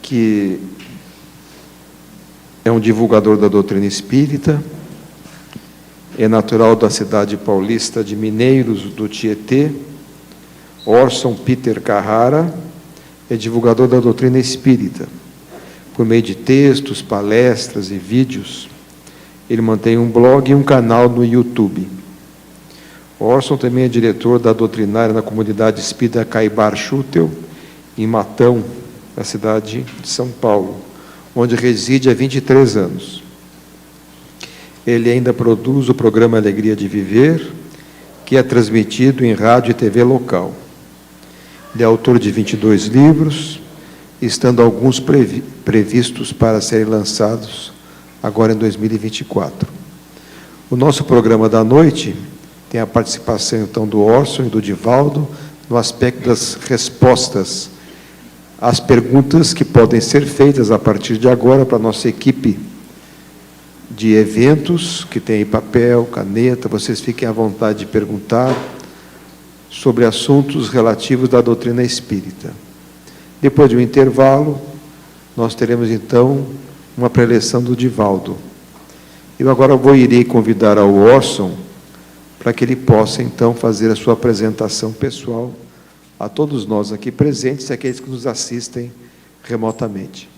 que é um divulgador da doutrina espírita, é natural da cidade paulista de Mineiros do Tietê. Orson Peter Carrara é divulgador da doutrina espírita. Por meio de textos, palestras e vídeos, ele mantém um blog e um canal no YouTube. Orson também é diretor da doutrinária na comunidade espírita Caibar Schutel, em Matão, na cidade de São Paulo, onde reside há 23 anos. Ele ainda produz o programa Alegria de Viver, que é transmitido em rádio e TV local. Ele é autor de 22 livros, estando alguns previstos para serem lançados agora em 2024. O nosso programa da noite tem a participação, então, do Orson e do Divaldo, no aspecto das respostas às perguntas que podem ser feitas a partir de agora para a nossa equipe de eventos, que tem aí papel, caneta. Vocês fiquem à vontade de perguntar sobre assuntos relativos da doutrina espírita. Depois de um intervalo, nós teremos, então, uma preleção do Divaldo. Eu agora irei convidar ao Orson para que ele possa, então, fazer a sua apresentação pessoal a todos nós aqui presentes e aqueles que nos assistem remotamente.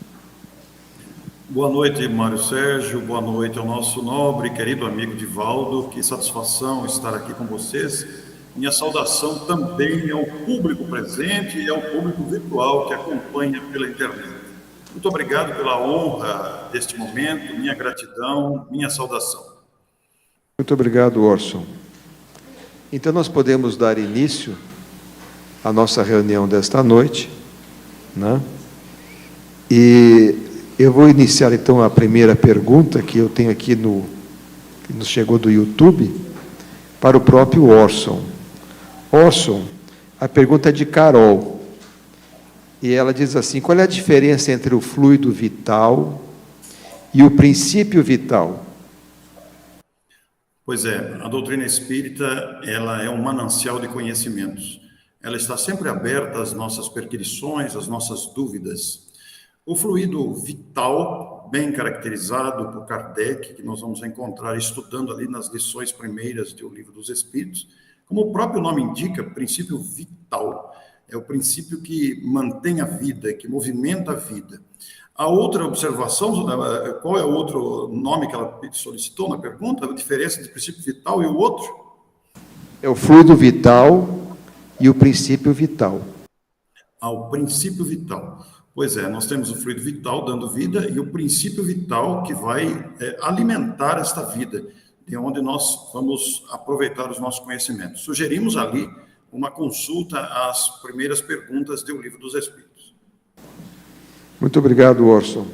Boa noite, Mário Sérgio. Boa noite ao nosso nobre e querido amigo Divaldo. Que satisfação estar aqui com vocês. Minha saudação também ao público presente e ao público virtual que acompanha pela internet. Muito obrigado pela honra deste momento, minha gratidão, minha saudação. Muito obrigado, Orson. Então, nós podemos dar início à nossa reunião desta noite, né? E eu vou iniciar, então, a primeira pergunta que eu tenho aqui que nos chegou do YouTube, para o próprio Orson. Orson, a pergunta é de Carol, e ela diz assim: qual é a diferença entre o fluido vital e o princípio vital? Pois é, a doutrina espírita, ela é um manancial de conhecimentos. Ela está sempre aberta às nossas perquisições, às nossas dúvidas. O fluido vital, bem caracterizado por Kardec, que nós vamos encontrar estudando ali nas lições primeiras do Livro dos Espíritos, como o próprio nome indica, princípio vital. É o princípio que mantém a vida, que movimenta a vida. A outra observação, qual é o outro nome que ela solicitou na pergunta? A diferença entre o princípio vital e o outro? É o fluido vital e o princípio vital. O princípio vital. Pois é, nós temos o fluido vital dando vida e o princípio vital que vai alimentar esta vida, de onde nós vamos aproveitar os nossos conhecimentos. Sugerimos ali uma consulta às primeiras perguntas do Livro dos Espíritos. Muito obrigado, Orson.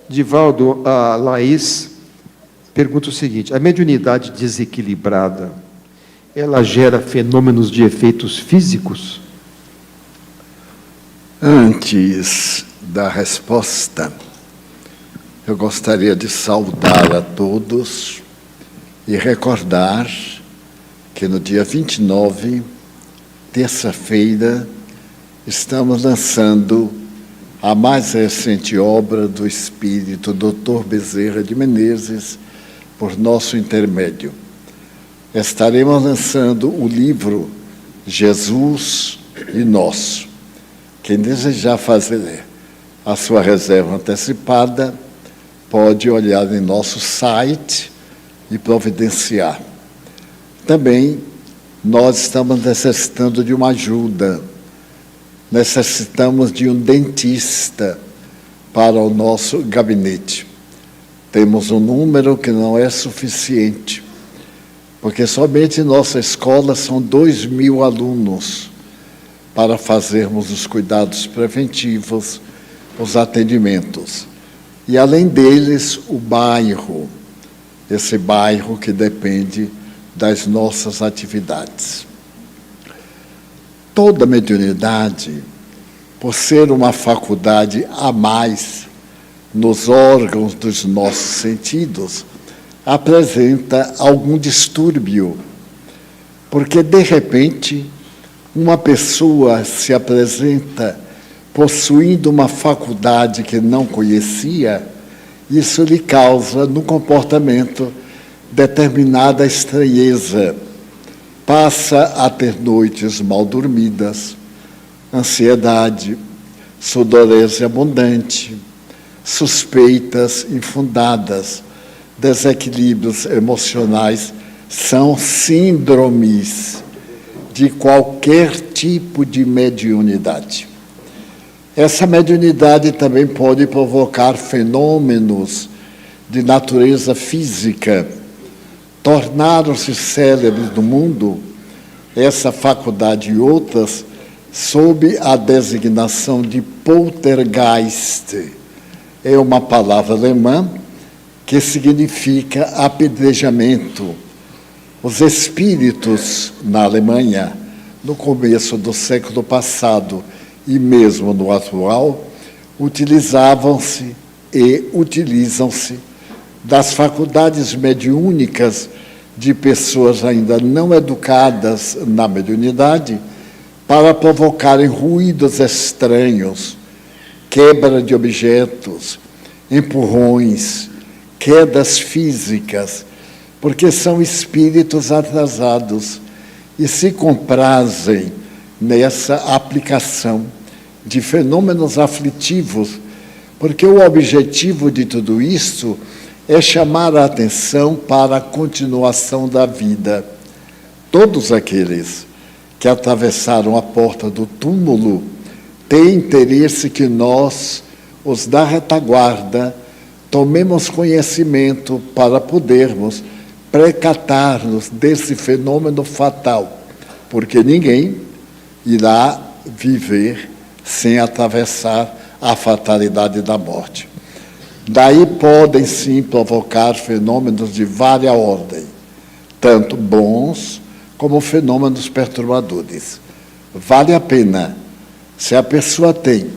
Divaldo, a Laís pergunta o seguinte: a mediunidade desequilibrada, ela gera fenômenos de efeitos físicos? Antes da resposta, eu gostaria de saudar a todos e recordar que no dia 29, terça-feira, estamos lançando a mais recente obra do espírito Dr. Bezerra de Menezes, por nosso intermédio. Estaremos lançando o livro Jesus e Nós. Quem desejar fazer a sua reserva antecipada, pode olhar em nosso site e providenciar. Também, nós estamos necessitando de uma ajuda. Necessitamos de um dentista para o nosso gabinete. Temos um número que não é suficiente, porque somente em nossa escola são 2.000 alunos para fazermos os cuidados preventivos, os atendimentos. E, além deles, o bairro, esse bairro que depende das nossas atividades. Toda mediunidade, por ser uma faculdade a mais nos órgãos dos nossos sentidos, apresenta algum distúrbio, porque, de repente, uma pessoa se apresenta possuindo uma faculdade que não conhecia, isso lhe causa, no comportamento, determinada estranheza. Passa a ter noites mal dormidas, ansiedade, sudorese abundante, suspeitas infundadas, desequilíbrios emocionais, são síndromes de qualquer tipo de mediunidade. Essa mediunidade também pode provocar fenômenos de natureza física. Tornaram-se célebres no mundo essa faculdade e outras sob a designação de Poltergeist. É uma palavra alemã que significa apedrejamento. Os espíritos na Alemanha, no começo do século passado e mesmo no atual, utilizavam-se e utilizam-se das faculdades mediúnicas de pessoas ainda não educadas na mediunidade para provocarem ruídos estranhos, quebra de objetos, empurrões, quedas físicas, porque são espíritos atrasados e se comprazem nessa aplicação de fenômenos aflitivos, porque o objetivo de tudo isto é chamar a atenção para a continuação da vida. Todos aqueles que atravessaram a porta do túmulo têm interesse que nós, os da retaguarda, tomemos conhecimento para podermos precatar-nos desse fenômeno fatal, porque ninguém irá viver sem atravessar a fatalidade da morte. Daí podem, sim, provocar fenômenos de vária ordem, tanto bons como fenômenos perturbadores. Vale a pena, se a pessoa tem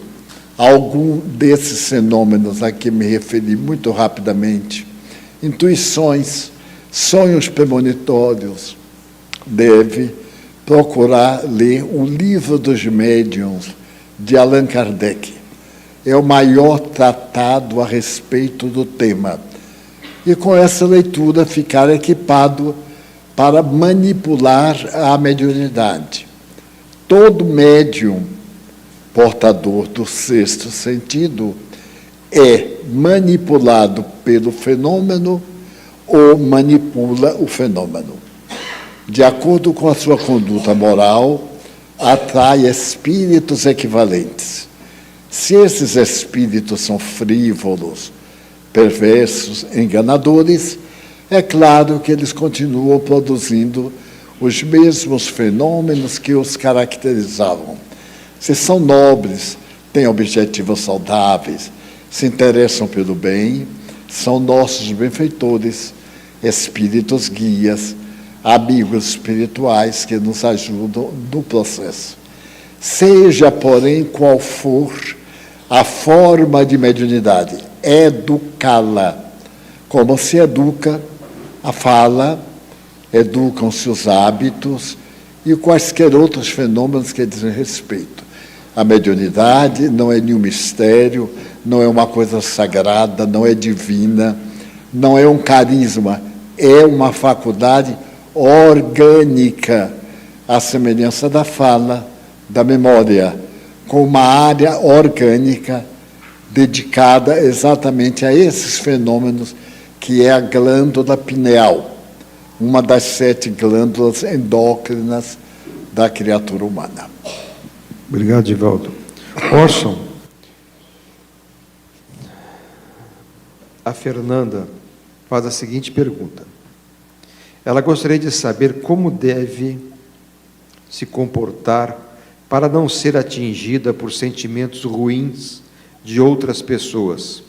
algum desses fenômenos a que me referi muito rapidamente, intuições, sonhos premonitórios, deve procurar ler o Livro dos Médiuns, de Allan Kardec. É o maior tratado a respeito do tema. E com essa leitura ficar equipado para manipular a mediunidade. Todo médium portador do sexto sentido é manipulado pelo fenômeno ou manipula o fenômeno. De acordo com a sua conduta moral, atrai espíritos equivalentes. Se esses espíritos são frívolos, perversos, enganadores, é claro que eles continuam produzindo os mesmos fenômenos que os caracterizavam. Se são nobres, têm objetivos saudáveis, se interessam pelo bem, são nossos benfeitores, espíritos guias, amigos espirituais que nos ajudam no processo. Seja, porém, qual for a forma de mediunidade, educá-la. Como se educa a fala, educam-se os hábitos e quaisquer outros fenômenos que dizem respeito. A mediunidade não é nenhum mistério, não é uma coisa sagrada, não é divina, não é um carisma, é uma faculdade orgânica, à semelhança da fala, da memória, com uma área orgânica dedicada exatamente a esses fenômenos, que é a glândula pineal, uma das 7 glândulas endócrinas da criatura humana. Obrigado, Divaldo. Orson, a Fernanda faz a seguinte pergunta. Ela gostaria de saber como deve se comportar para não ser atingida por sentimentos ruins de outras pessoas.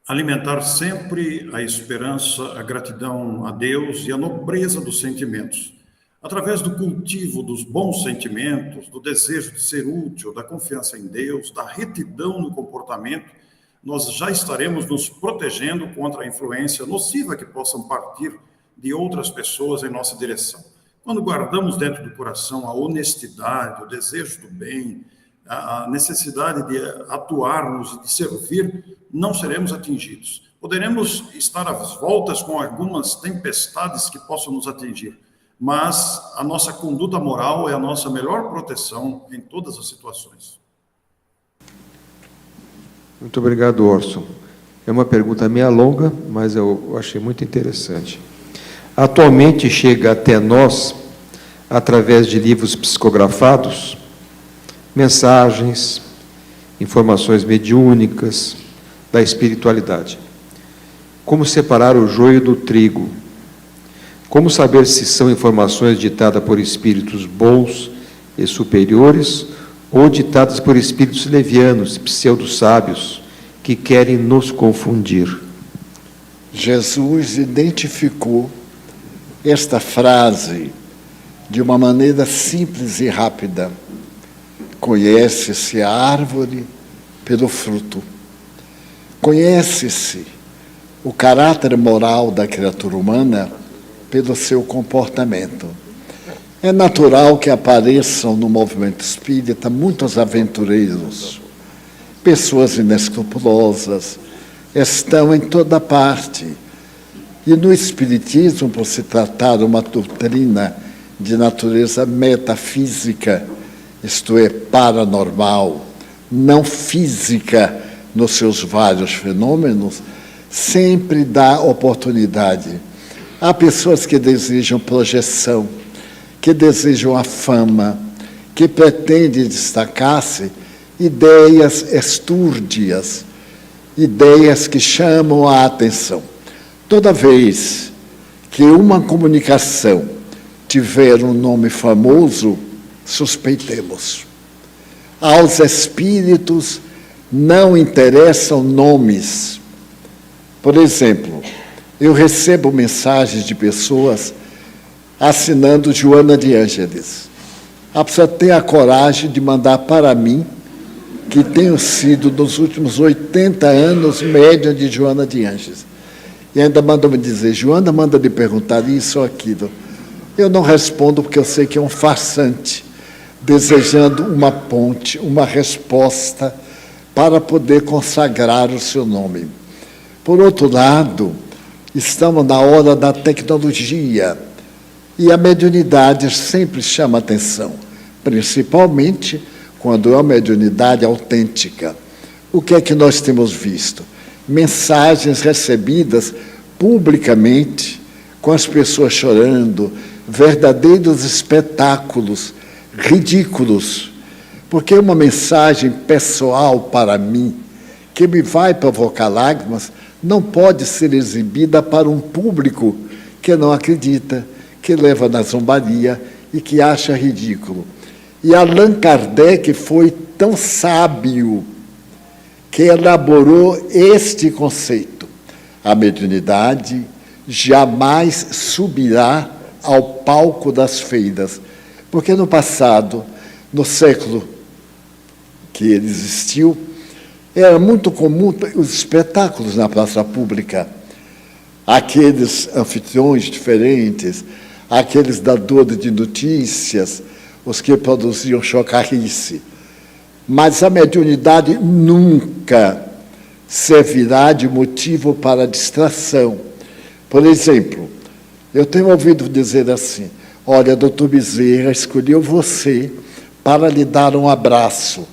Alimentar sempre a esperança, a gratidão a Deus e a nobreza dos sentimentos. Através do cultivo dos bons sentimentos, do desejo de ser útil, da confiança em Deus, da retidão no comportamento, nós já estaremos nos protegendo contra a influência nociva que possam partir de outras pessoas em nossa direção. Quando guardamos dentro do coração a honestidade, o desejo do bem, a necessidade de atuarmos, de servir, não seremos atingidos. Poderemos estar às voltas com algumas tempestades que possam nos atingir, mas a nossa conduta moral é a nossa melhor proteção em todas as situações. Muito obrigado, Orson. É uma pergunta meia longa, mas eu achei muito interessante. Atualmente chega até nós, através de livros psicografados, mensagens, informações mediúnicas da espiritualidade. Como separar o joio do trigo? Como saber se são informações ditadas por espíritos bons e superiores ou ditadas por espíritos levianos, pseudo-sábios, que querem nos confundir? Jesus identificou esta frase de uma maneira simples e rápida. Conhece-se a árvore pelo fruto. Conhece-se o caráter moral da criatura humana pelo seu comportamento. É natural que apareçam no movimento espírita muitos aventureiros, pessoas inescrupulosas, estão em toda parte. E no Espiritismo, por se tratar de uma doutrina de natureza metafísica, isto é, paranormal, não física nos seus vários fenômenos, sempre dá oportunidade. Há pessoas que desejam projeção, que desejam a fama, que pretendem destacar-se, ideias estúrdias, ideias que chamam a atenção. Toda vez que uma comunicação tiver um nome famoso, suspeitemos. Aos espíritos não interessam nomes. Por exemplo, eu recebo mensagens de pessoas assinando Joana de Ângeles. A pessoa tem a coragem de mandar para mim, que tenho sido, nos últimos 80 anos, médium de Joana de Ângeles. E ainda manda me dizer, Joana manda lhe perguntar isso ou aquilo. Eu não respondo porque eu sei que é um farsante, desejando uma ponte, uma resposta para poder consagrar o seu nome. Por outro lado, estamos na hora da tecnologia e a mediunidade sempre chama atenção, principalmente quando é uma mediunidade autêntica. O que é que nós temos visto? Mensagens recebidas publicamente, com as pessoas chorando, verdadeiros espetáculos ridículos, porque uma mensagem pessoal para mim, que me vai provocar lágrimas, não pode ser exibida para um público que não acredita, que leva na zombaria e que acha ridículo. E Allan Kardec foi tão sábio que elaborou este conceito. A mediunidade jamais subirá ao palco das feiras, porque no passado, no século que ele existiu, era muito comum os espetáculos na praça pública, aqueles anfitriões diferentes, aqueles dadores de notícias, os que produziam chocarrice. Mas a mediunidade nunca servirá de motivo para distração. Por exemplo, eu tenho ouvido dizer assim, olha, doutor Bezerra escolheu você para lhe dar um abraço.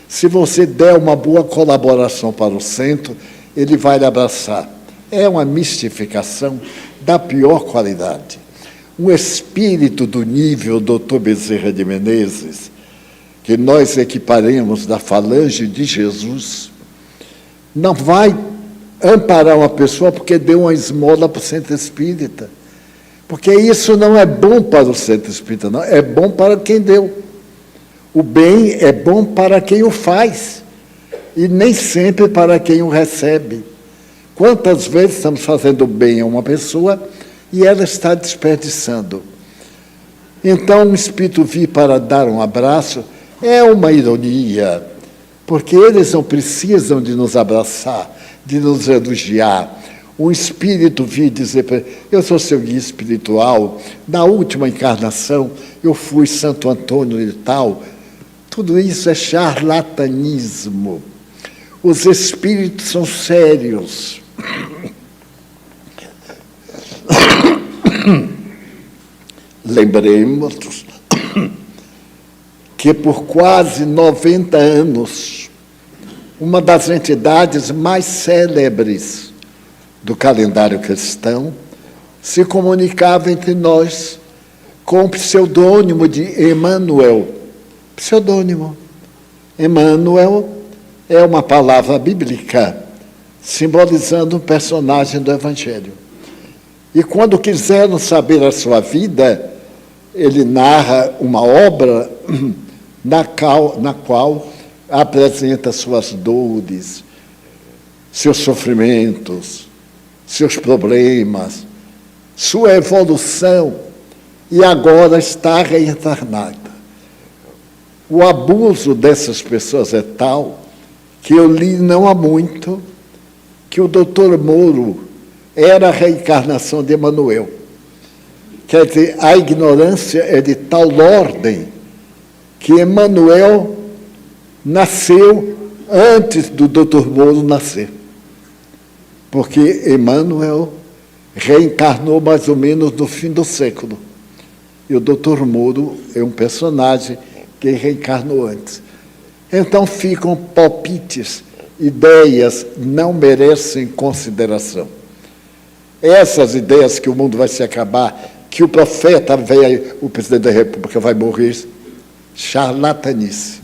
Se você der uma boa colaboração para o centro, ele vai lhe abraçar. É uma mistificação da pior qualidade. Um espírito do nível doutor Bezerra de Menezes, que nós equiparemos da falange de Jesus, não vai amparar uma pessoa porque deu uma esmola para o centro espírita. Porque isso não é bom para o centro espírita, não, é bom para quem deu. O bem é bom para quem o faz, e nem sempre para quem o recebe. Quantas vezes estamos fazendo bem a uma pessoa e ela está desperdiçando? Então, um espírito vir para dar um abraço é uma ironia, porque eles não precisam de nos abraçar, de nos elogiar. Um espírito vir dizer para ele, eu sou seu guia espiritual, na última encarnação eu fui Santo Antônio e tal. Tudo isso é charlatanismo. Os espíritos são sérios. Lembremos que por quase 90 anos, uma das entidades mais célebres do calendário cristão se comunicava entre nós com o pseudônimo de Emmanuel. Pseudônimo. Emmanuel é uma palavra bíblica simbolizando um personagem do Evangelho. E quando quiseram saber a sua vida, ele narra uma obra na qual apresenta suas dores, seus sofrimentos, seus problemas, sua evolução, e agora está reencarnada. O abuso dessas pessoas é tal que eu li não há muito que o Dr. Moro era a reencarnação de Emmanuel. Quer dizer, a ignorância é de tal ordem que Emmanuel nasceu antes do Dr. Moro nascer. Porque Emmanuel reencarnou mais ou menos no fim do século. E o Dr. Moro é um personagem que reencarnou antes. Então ficam palpites, ideias não merecem consideração. Essas ideias que o mundo vai se acabar, que o profeta velho, o presidente da República vai morrer, charlatanice.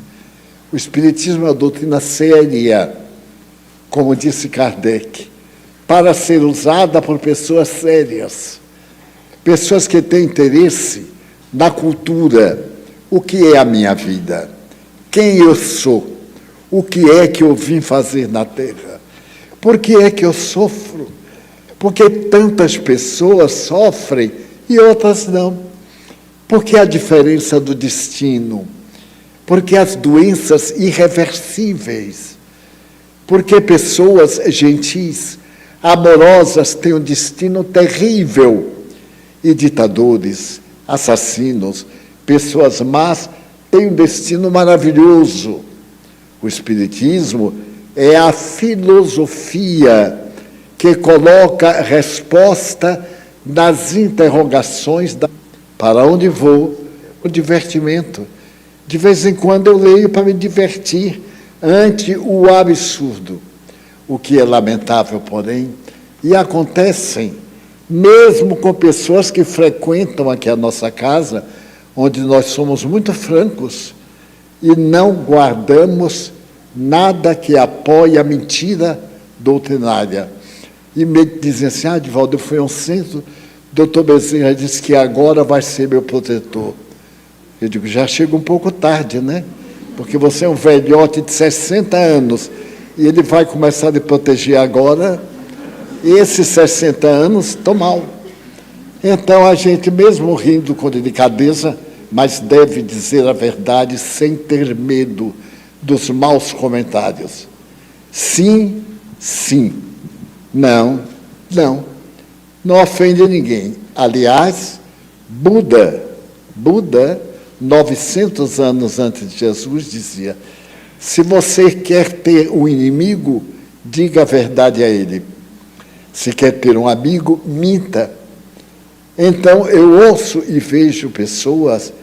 O Espiritismo é uma doutrina séria, como disse Kardec, para ser usada por pessoas sérias, pessoas que têm interesse na cultura. O que é a minha vida? Quem eu sou? O que é que eu vim fazer na Terra? Por que é que eu sofro? Por que tantas pessoas sofrem e outras não? Por que a diferença do destino? Por que as doenças irreversíveis? Por que pessoas gentis, amorosas têm um destino terrível? E ditadores, assassinos, pessoas más têm um destino maravilhoso. O Espiritismo é a filosofia que coloca resposta nas interrogações para onde vou, o divertimento. De vez em quando eu leio para me divertir ante o absurdo, o que é lamentável, porém, e acontecem mesmo com pessoas que frequentam aqui a nossa casa, onde nós somos muito francos e não guardamos nada que apoie a mentira doutrinária. E me dizem assim, Divaldo, eu fui a um centro, doutor Bezerra disse que agora vai ser meu protetor. Eu digo, já chega um pouco tarde, né? Porque você é um velhote de 60 anos e ele vai começar a lhe proteger agora, e esses 60 anos estão mal. Então, a gente, mesmo rindo com delicadeza, mas deve dizer a verdade sem ter medo dos maus comentários. Sim, sim. Não, não. Não ofende ninguém. Aliás, Buda, 900 anos antes de Jesus, dizia, se você quer ter um inimigo, diga a verdade a ele. Se quer ter um amigo, minta. Então, eu ouço e vejo pessoas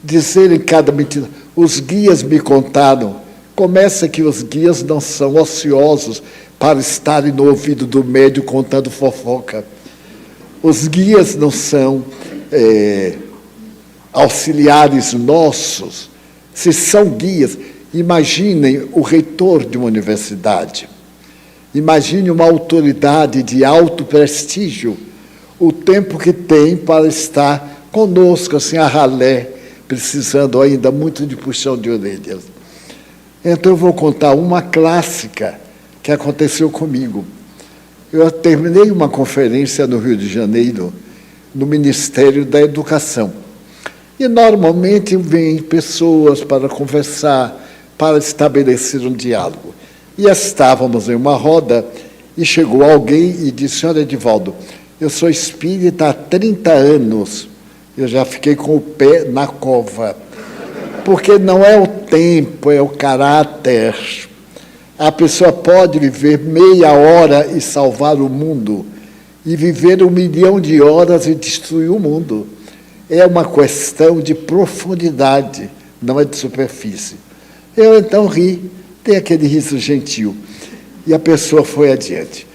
dizerem cada mentira. Os guias me contaram. Começa que os guias não são ociosos para estarem no ouvido do médium contando fofoca. Os guias não são auxiliares nossos. Se são guias, imaginem o reitor de uma universidade. Imagine uma autoridade de alto prestígio, o tempo que tem para estar conosco, assim, a ralé, precisando ainda muito de puxão de orelhas. Então, eu vou contar uma clássica que aconteceu comigo. Eu terminei uma conferência no Rio de Janeiro, no Ministério da Educação. E, normalmente, vêm pessoas para conversar, para estabelecer um diálogo. E estávamos em uma roda e chegou alguém e disse, olha, Divaldo, eu sou espírita há 30 anos. Eu já fiquei com o pé na cova. Porque não é o tempo, é o caráter. A pessoa pode viver meia hora e salvar o mundo, e viver 1 milhão de horas e destruir o mundo. É uma questão de profundidade, não é de superfície. Eu então ri, dei aquele riso gentil, e a pessoa foi adiante.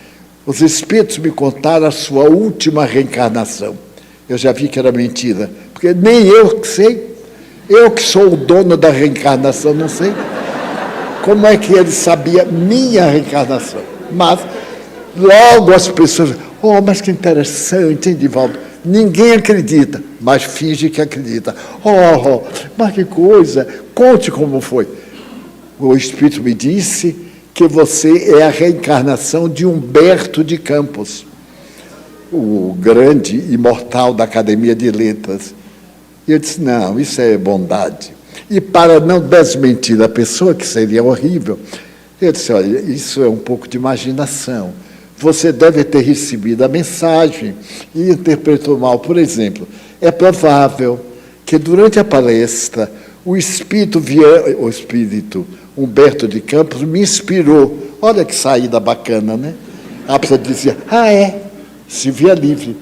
Os espíritos me contaram a sua última reencarnação. Eu já vi que era mentira, porque nem eu que sei, eu que sou o dono da reencarnação, não sei como é que ele sabia minha reencarnação. Mas logo as pessoas, oh, mas que interessante, hein, Divaldo? Ninguém acredita, mas finge que acredita. Oh, mas que coisa, conte como foi. O Espírito me disse que você é a reencarnação de Humberto de Campos, o grande imortal da Academia de Letras. E eu disse, não, isso é bondade. E para não desmentir a pessoa, que seria horrível, eu disse, olha, isso é um pouco de imaginação. Você deve ter recebido a mensagem e interpretou mal. Por exemplo, é provável que durante a palestra o espírito Humberto de Campos me inspirou. Olha que saída bacana, né? A pessoa dizia, se via livre.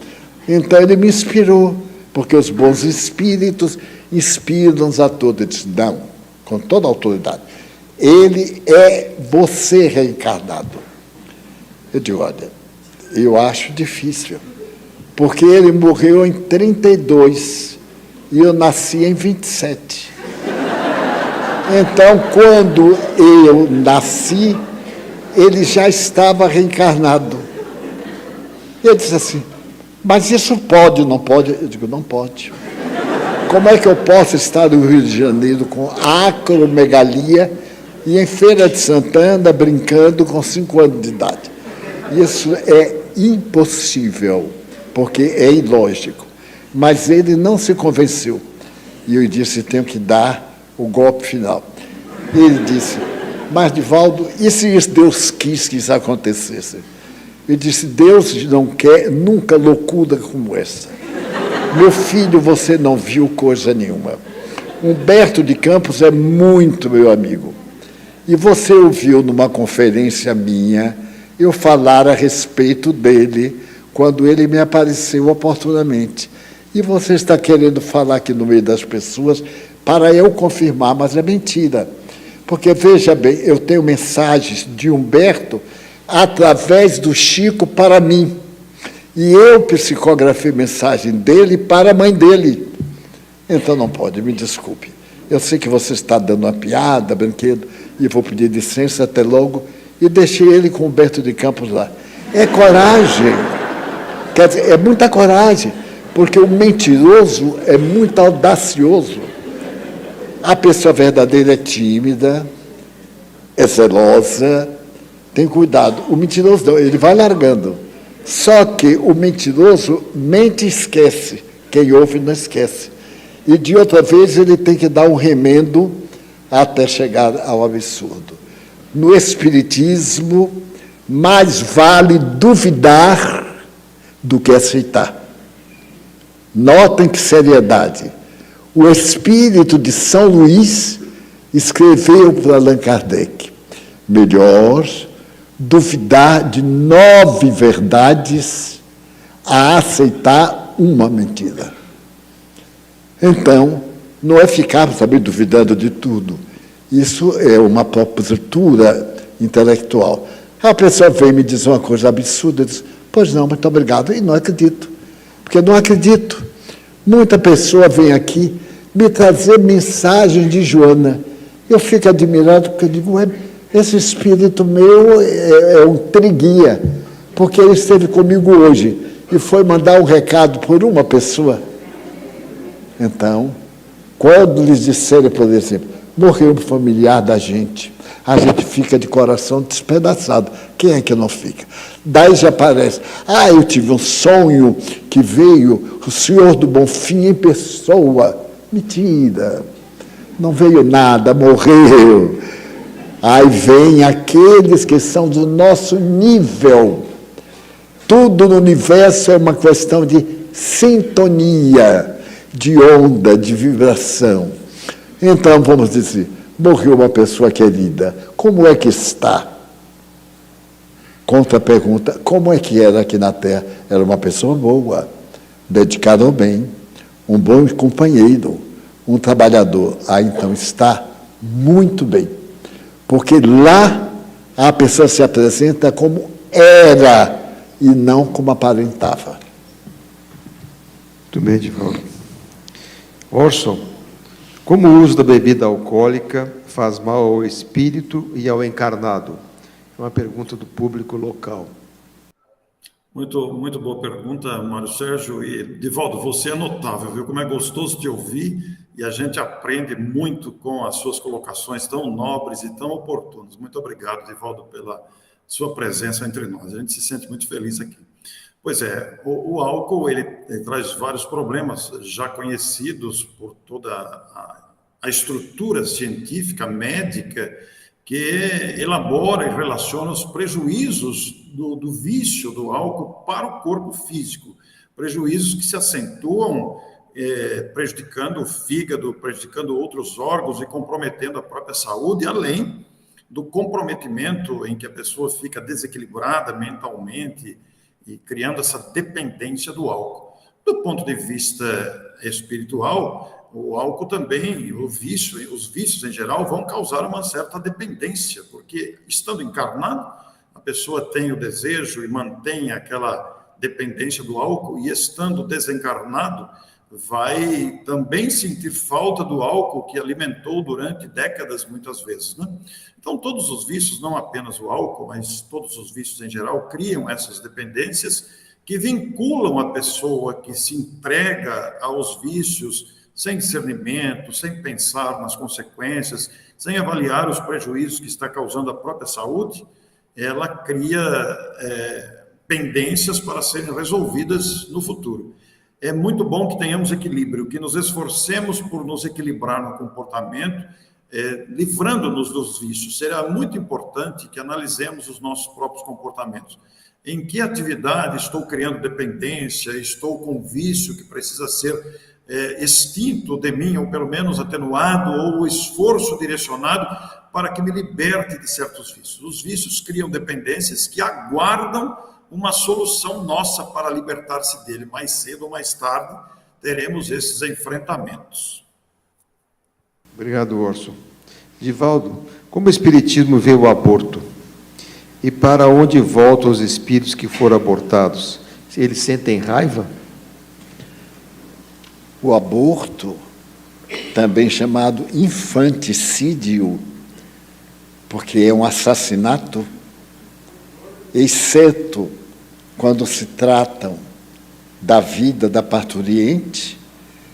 Então ele me inspirou, porque os bons espíritos inspiram-nos a todos. Eu disse, não, com toda a autoridade, ele é você reencarnado. Eu digo, olha, eu acho difícil, porque ele morreu em 32 e eu nasci em 27. Então, quando eu nasci, ele já estava reencarnado. Eu disse assim, mas isso pode, não pode? Eu digo, não pode. Como é que eu posso estar no Rio de Janeiro com acromegalia e em Feira de Santana brincando com 5 anos de idade? Isso é impossível, porque é ilógico. Mas ele não se convenceu. E eu disse, tenho que dar o golpe final. Ele disse, mas, Divaldo, e se Deus quis que isso acontecesse? Eu disse, Deus não quer nunca loucura como essa. Meu filho, você não viu coisa nenhuma. Humberto de Campos é muito meu amigo. E você ouviu numa conferência minha eu falar a respeito dele quando ele me apareceu oportunamente. E você está querendo falar aqui no meio das pessoas para eu confirmar, mas é mentira. Porque, veja bem, eu tenho mensagens de Humberto através do Chico para mim. E eu psicografei mensagem dele para a mãe dele. Então não pode, me desculpe. Eu sei que você está dando uma piada, brinquedo, e vou pedir licença, até logo, e deixei ele com Humberto de Campos lá. É coragem. Quer dizer, é muita coragem, porque o mentiroso é muito audacioso. A pessoa verdadeira é tímida, é zelosa, tem cuidado. O mentiroso não, ele vai largando. Só que o mentiroso mente e esquece. Quem ouve não esquece. E de outra vez ele tem que dar um remendo até chegar ao absurdo. No Espiritismo, mais vale duvidar do que aceitar. Notem que seriedade. O espírito de São Luís escreveu para Allan Kardec, melhor duvidar de 9 verdades a aceitar uma mentira. Então, não é ficar também duvidando de tudo. Isso é uma postura intelectual. A pessoa vem me dizer uma coisa absurda, eu diz, pois não, muito obrigado, e não acredito. Porque não acredito. Muita pessoa vem aqui me trazer mensagem de Joana. Eu fico admirado, porque eu digo, esse espírito meu é um triguia, porque ele esteve comigo hoje e foi mandar um recado por uma pessoa. Então, quando lhes disserem, por exemplo, morreu um familiar da gente, a gente fica de coração despedaçado. Quem é que não fica? Daí já aparece, eu tive um sonho que veio o Senhor do Bonfim em pessoa. Mentira, não veio nada, morreu. Aí vem aqueles que são do nosso nível. Tudo no universo é uma questão de sintonia, de onda, de vibração. Então, vamos dizer, morreu uma pessoa querida, como é que está? Contra-pergunta, como é que era aqui na Terra? Era uma pessoa boa, dedicada ao bem, um bom companheiro, um trabalhador. Então está muito bem, porque lá a pessoa se apresenta como era e não como aparentava. Muito bem, Divaldo. Orson, como o uso da bebida alcoólica faz mal ao espírito e ao encarnado? É uma pergunta do público local. Muito boa pergunta, Mário Sérgio. E, Divaldo, você é notável, viu? Como é gostoso te ouvir e a gente aprende muito com as suas colocações tão nobres e tão oportunas. Muito obrigado, Divaldo, pela sua presença entre nós. A gente se sente muito feliz aqui. Pois é, o álcool ele traz vários problemas já conhecidos por toda a estrutura científica, médica, que elabora e relaciona os prejuízos do vício do álcool para o corpo físico. Prejuízos que se acentuam prejudicando o fígado, prejudicando outros órgãos e comprometendo a própria saúde, além do comprometimento em que a pessoa fica desequilibrada mentalmente e criando essa dependência do álcool. Do ponto de vista espiritual, o álcool também, os vícios em geral, vão causar uma certa dependência, porque estando encarnado, a pessoa tem o desejo e mantém aquela dependência do álcool, e estando desencarnado, vai também sentir falta do álcool que alimentou durante décadas, muitas vezes, né? Então, todos os vícios, não apenas o álcool, mas todos os vícios em geral, criam essas dependências que vinculam a pessoa que se entrega aos vícios sem discernimento, sem pensar nas consequências, sem avaliar os prejuízos que está causando à própria saúde. Ela cria pendências para serem resolvidas no futuro. É muito bom que tenhamos equilíbrio, que nos esforcemos por nos equilibrar no comportamento, livrando-nos dos vícios. Será muito importante que analisemos os nossos próprios comportamentos. Em que atividade estou criando dependência, estou com vício que precisa ser extinto de mim, ou pelo menos atenuado, ou o esforço direcionado para que me liberte de certos vícios. Os vícios criam dependências que aguardam uma solução nossa para libertar-se dele. Mais cedo ou mais tarde, teremos esses enfrentamentos. Obrigado, Orson. Divaldo, como o Espiritismo vê o aborto? E para onde voltam os espíritos que foram abortados? Eles sentem raiva? O aborto, também chamado infanticídio, porque é um assassinato, exceto quando se tratam da vida da parturiente,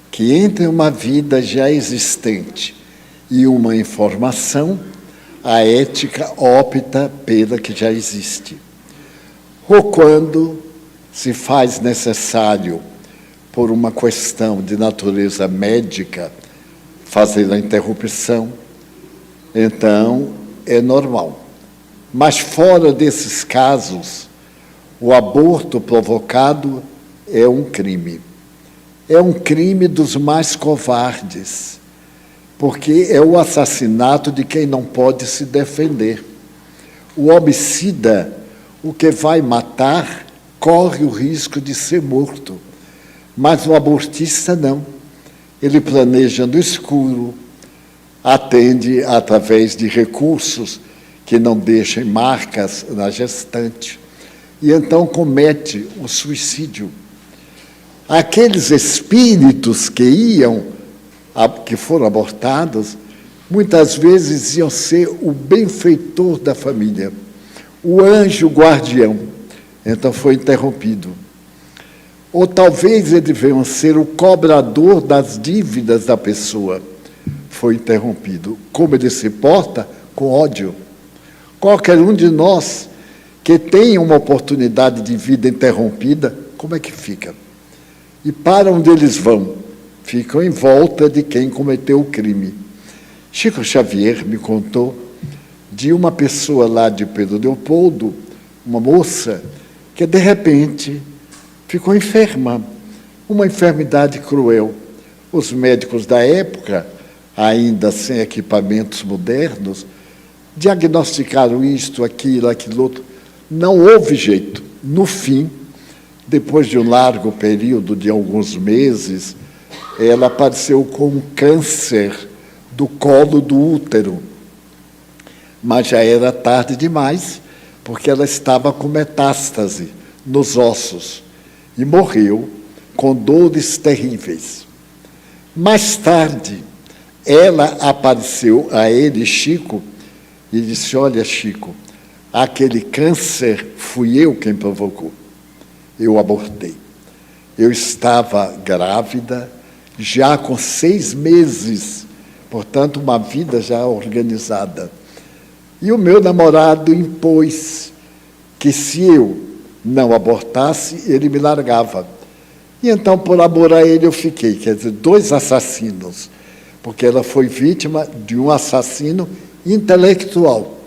que entre uma vida já existente e uma informação, a ética opta pela que já existe. Ou quando se faz necessário, por uma questão de natureza médica, fazer a interrupção, então é normal. Mas fora desses casos, o aborto provocado é um crime. É um crime dos mais covardes, porque é o assassinato de quem não pode se defender. O homicida, o que vai matar, corre o risco de ser morto. Mas o abortista não. Ele planeja no escuro, atende através de recursos que não deixem marcas na gestante, e então comete o suicídio. Aqueles espíritos que foram abortados, muitas vezes iam ser o benfeitor da família, o anjo guardião. Então foi interrompido. Ou talvez eles venham ser o cobrador das dívidas da pessoa. Foi interrompido. Como ele se porta? Com ódio. Qualquer um de nós que tem uma oportunidade de vida interrompida, como é que fica? E para onde eles vão? Ficam em volta de quem cometeu o crime. Chico Xavier me contou de uma pessoa lá de Pedro Leopoldo, uma moça, que de repente ficou enferma, uma enfermidade cruel. Os médicos da época ainda sem equipamentos modernos, diagnosticaram isto, aquilo, aquilo outro. Não houve jeito. No fim, depois de um largo período de alguns meses, ela apareceu com um câncer do colo do útero. Mas já era tarde demais, porque ela estava com metástase nos ossos e morreu com dores terríveis. Mais tarde, ela apareceu a ele, Chico, e disse: olha, Chico, aquele câncer fui eu quem provocou. Eu abortei. Eu estava grávida, já com 6 meses, portanto, uma vida já organizada. E o meu namorado impôs que, se eu não abortasse, ele me largava. E então, por amor a ele, eu fiquei. Quer dizer, 2 assassinos, porque ela foi vítima de um assassino intelectual.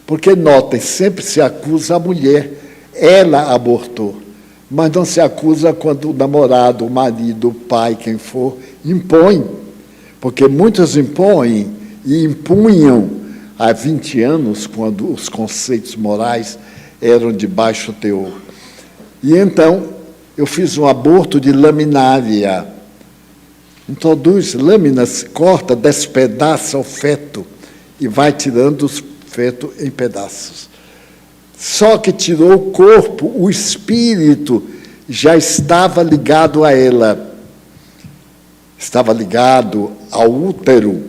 Porque, notem, sempre se acusa a mulher, ela abortou, mas não se acusa quando o namorado, o marido, o pai, quem for, impõe. Porque muitos impõem e impunham há 20 anos, quando os conceitos morais eram de baixo teor. E então, eu fiz um aborto de laminária. Introduz lâminas, corta, despedaça o feto e vai tirando o feto em pedaços. Só que tirou o corpo, o espírito já estava ligado a ela. Estava ligado ao útero,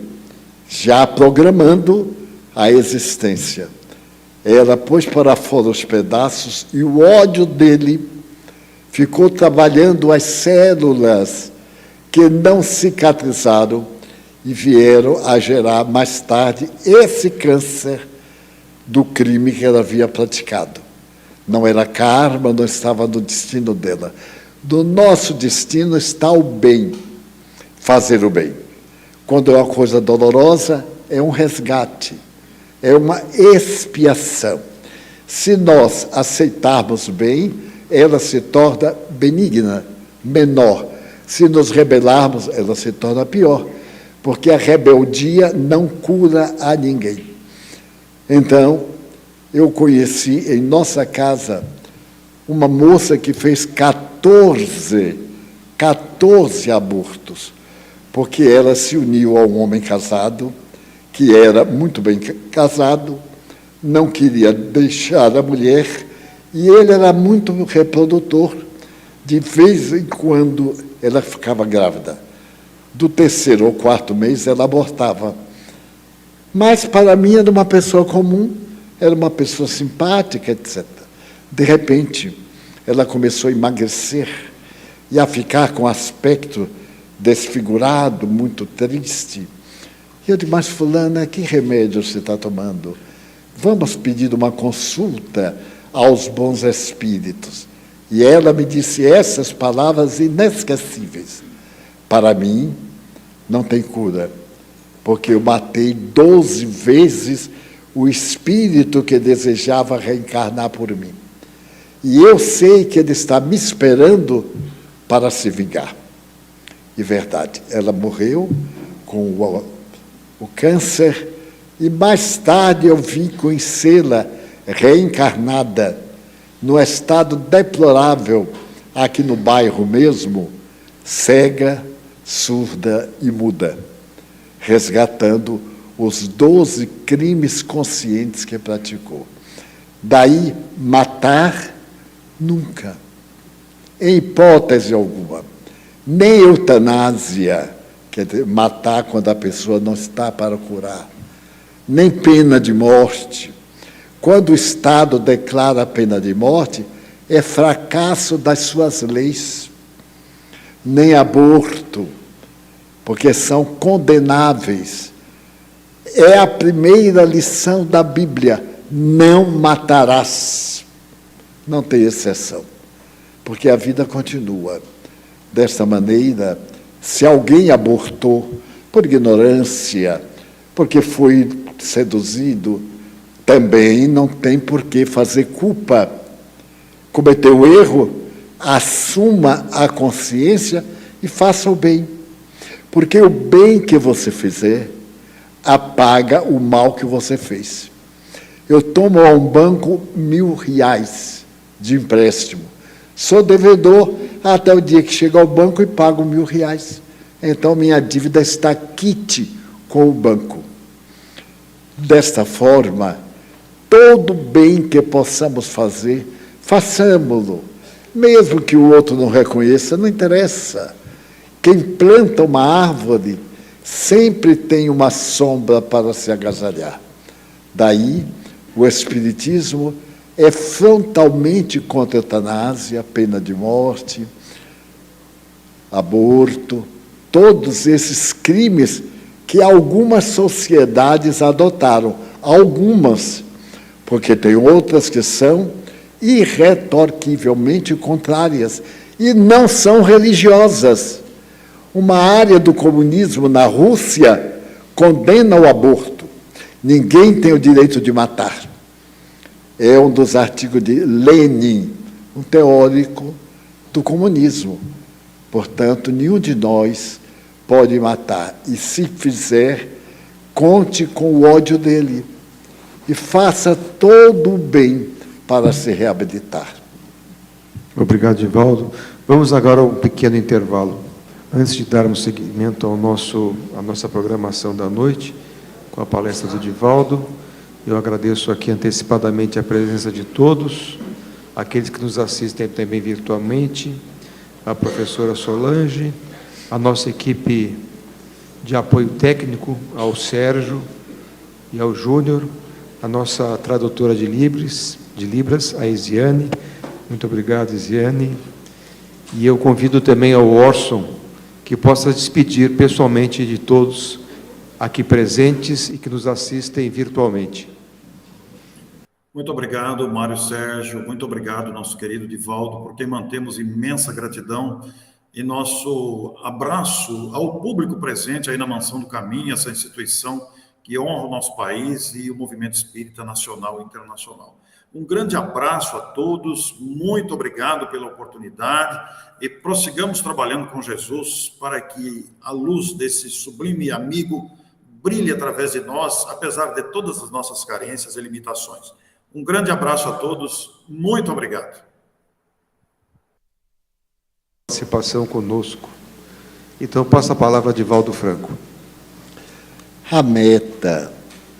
já programando a existência. Ela pôs para fora os pedaços e o ódio dele ficou trabalhando as células que não cicatrizaram e vieram a gerar mais tarde esse câncer do crime que ela havia praticado. Não era karma, não estava no destino dela. No nosso destino está o bem, fazer o bem. Quando é uma coisa dolorosa, é um resgate, é uma expiação. Se nós aceitarmos o bem, ela se torna benigna, menor. Se nos rebelarmos, ela se torna pior, porque a rebeldia não cura a ninguém. Então, eu conheci em nossa casa uma moça que fez 14 abortos, porque ela se uniu a um homem casado, que era muito bem casado, não queria deixar a mulher, e ele era muito reprodutor. De vez em quando ela ficava grávida. Do 3º ou 4º mês ela abortava. Mas para mim era uma pessoa comum, era uma pessoa simpática, etc. De repente, ela começou a emagrecer e a ficar com aspecto desfigurado, muito triste. E eu disse: mas fulana, que remédio você está tomando? Vamos pedir uma consulta aos bons espíritos. E ela me disse essas palavras inesquecíveis: para mim, não tem cura, porque eu matei 12 vezes o espírito que desejava reencarnar por mim. E eu sei que ele está me esperando para se vingar. E verdade, ela morreu com o câncer, e mais tarde eu vim conhecê-la reencarnada, no estado deplorável, aqui no bairro mesmo, cega, surda e muda, resgatando os 12 crimes conscientes que praticou. Daí, matar, nunca, em hipótese alguma. Nem eutanásia, quer dizer, matar quando a pessoa não está para curar. Nem pena de morte. Quando o Estado declara a pena de morte, é fracasso das suas leis. Nem aborto, porque são condenáveis. É a primeira lição da Bíblia: não matarás. Não tem exceção, porque a vida continua. Desta maneira, se alguém abortou por ignorância, porque foi seduzido, também não tem por que fazer culpa. Cometeu erro, assuma a consciência e faça o bem. Porque o bem que você fizer apaga o mal que você fez. Eu tomo a um banco R$1.000 de empréstimo. Sou devedor até o dia que chego ao banco e pago R$1.000. Então, minha dívida está quite com o banco. Desta forma, todo bem que possamos fazer, façamos-lo. Mesmo que o outro não reconheça, não interessa. Quem planta uma árvore sempre tem uma sombra para se agasalhar. Daí, o Espiritismo é frontalmente contra a eutanásia, pena de morte, aborto, todos esses crimes que algumas sociedades adotaram. Algumas, porque tem outras que são irretorquivelmente contrárias e não são religiosas. Uma área do comunismo na Rússia condena o aborto. Ninguém tem o direito de matar. É um dos artigos de Lenin, um teórico do comunismo. Portanto, nenhum de nós pode matar. E se fizer, conte com o ódio dele. E faça todo o bem para se reabilitar. Obrigado, Divaldo. Vamos agora a um pequeno intervalo. Antes de darmos seguimento à nossa programação da noite, com a palestra do Divaldo, eu agradeço aqui antecipadamente a presença de todos, aqueles que nos assistem também virtualmente, a professora Solange, a nossa equipe de apoio técnico, ao Sérgio e ao Júnior, a nossa tradutora de Libras, a Isiane. Muito obrigado, Isiane. E eu convido também ao Orson, que possa despedir pessoalmente de todos aqui presentes e que nos assistem virtualmente. Muito obrigado, Mário Sérgio, muito obrigado, nosso querido Divaldo, por quem mantemos imensa gratidão e nosso abraço ao público presente aí na Mansão do Caminho, essa instituição que honra o nosso país e o movimento espírita nacional e internacional. Um grande abraço a todos, muito obrigado pela oportunidade e prossigamos trabalhando com Jesus para que a luz desse sublime amigo brilhe através de nós, apesar de todas as nossas carências e limitações. Um grande abraço a todos, muito obrigado. Participação conosco. Então, passa a palavra a Divaldo Franco. A meta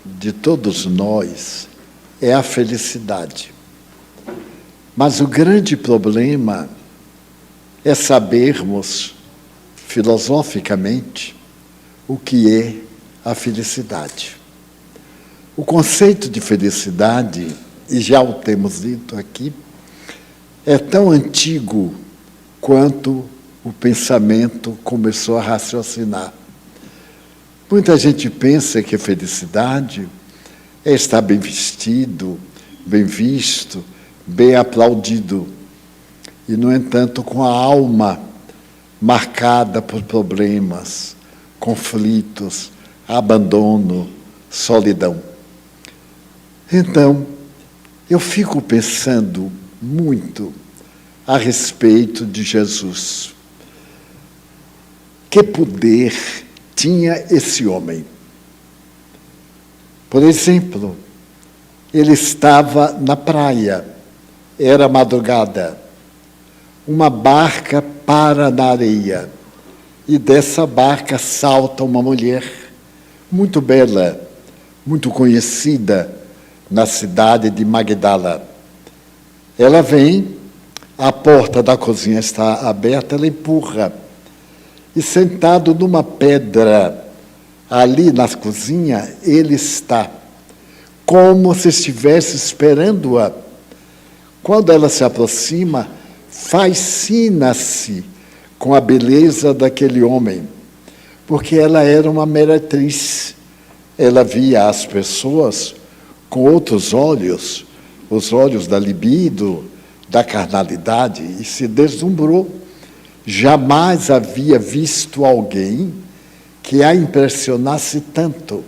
de todos nós é a felicidade. Mas o grande problema é sabermos, filosoficamente, o que é a felicidade. O conceito de felicidade, e já o temos dito aqui, é tão antigo quanto o pensamento começou a raciocinar. Muita gente pensa que a felicidade é estar bem vestido, bem visto, bem aplaudido. E, no entanto, com a alma marcada por problemas, conflitos, abandono, solidão. Então, eu fico pensando muito a respeito de Jesus. Que poder tinha esse homem? Por exemplo, ele estava na praia, era madrugada, uma barca para na areia, e dessa barca salta uma mulher muito bela, muito conhecida na cidade de Magdala. Ela vem, a porta da cozinha está aberta, ela empurra, e sentado numa pedra, ali na cozinha, ele está, como se estivesse esperando-a. Quando ela se aproxima, fascina-se com a beleza daquele homem, porque ela era uma meretriz. Ela via as pessoas com outros olhos, os olhos da libido, da carnalidade, e se deslumbrou. Jamais havia visto alguém que a impressionasse tanto,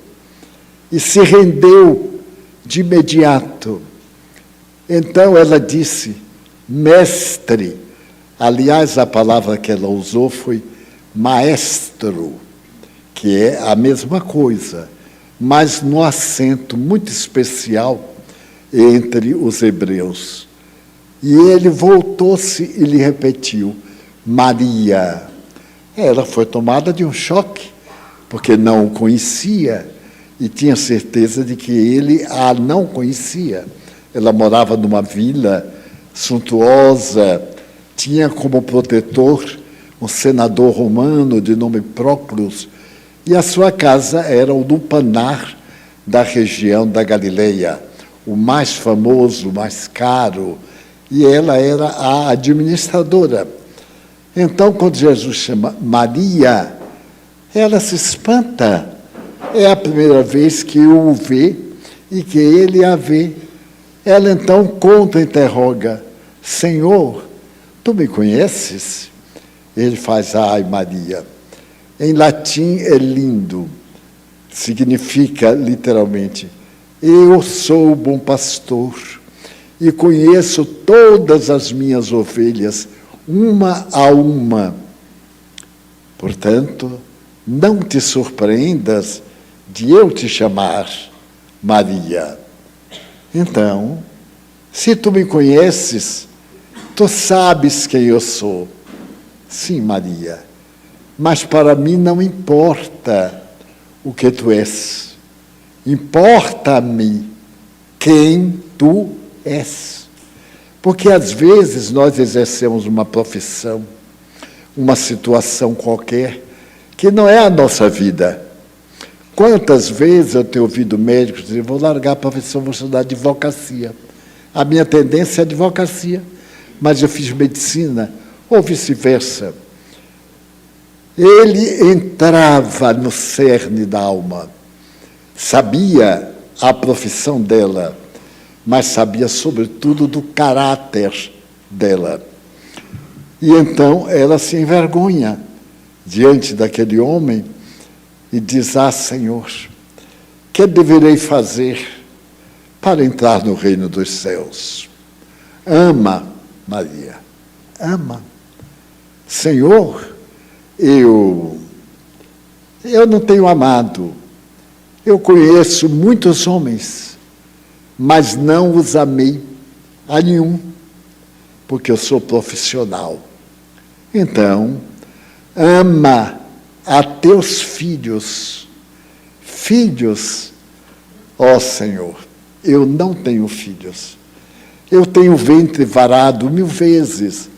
e se rendeu de imediato. Então ela disse: mestre, aliás, a palavra que ela usou foi maestro, que é a mesma coisa, mas no acento muito especial entre os hebreus. E ele voltou-se e lhe repetiu: Maria. Ela foi tomada de um choque, porque não o conhecia e tinha certeza de que ele a não conhecia. Ela morava numa vila suntuosa, tinha como protetor um senador romano de nome Próclus, e a sua casa era o lupanar da região da Galileia, o mais famoso, o mais caro, e ela era a administradora. Então, quando Jesus chama Maria, ela se espanta. É a primeira vez que o vê e que ele a vê. Ela então interroga: Senhor, tu me conheces? Ele faz: ai, Maria. Em latim é lindo, significa literalmente: eu sou o bom pastor e conheço todas as minhas ovelhas, uma a uma. Portanto, não te surpreendas de eu te chamar Maria. Então, se tu me conheces, tu sabes quem eu sou. Sim, Maria, mas para mim não importa o que tu és. Importa-me quem tu és. Porque às vezes nós exercemos uma profissão, uma situação qualquer, que não é a nossa vida. Quantas vezes eu tenho ouvido médicos dizer: vou largar a profissão, vou estudar advocacia. A minha tendência é a advocacia, mas eu fiz medicina, ou vice-versa. Ele entrava no cerne da alma, sabia a profissão dela, mas sabia, sobretudo, do caráter dela. E então ela se envergonha diante daquele homem e diz: ah, Senhor, que deverei fazer para entrar no reino dos céus? Ama, Maria, ama. Senhor, eu não tenho amado. Eu conheço muitos homens, mas não os amei a nenhum, porque eu sou profissional. Então, ama a teus filhos. Filhos, ó Senhor, eu não tenho filhos. Eu tenho o ventre varado 1000 vezes,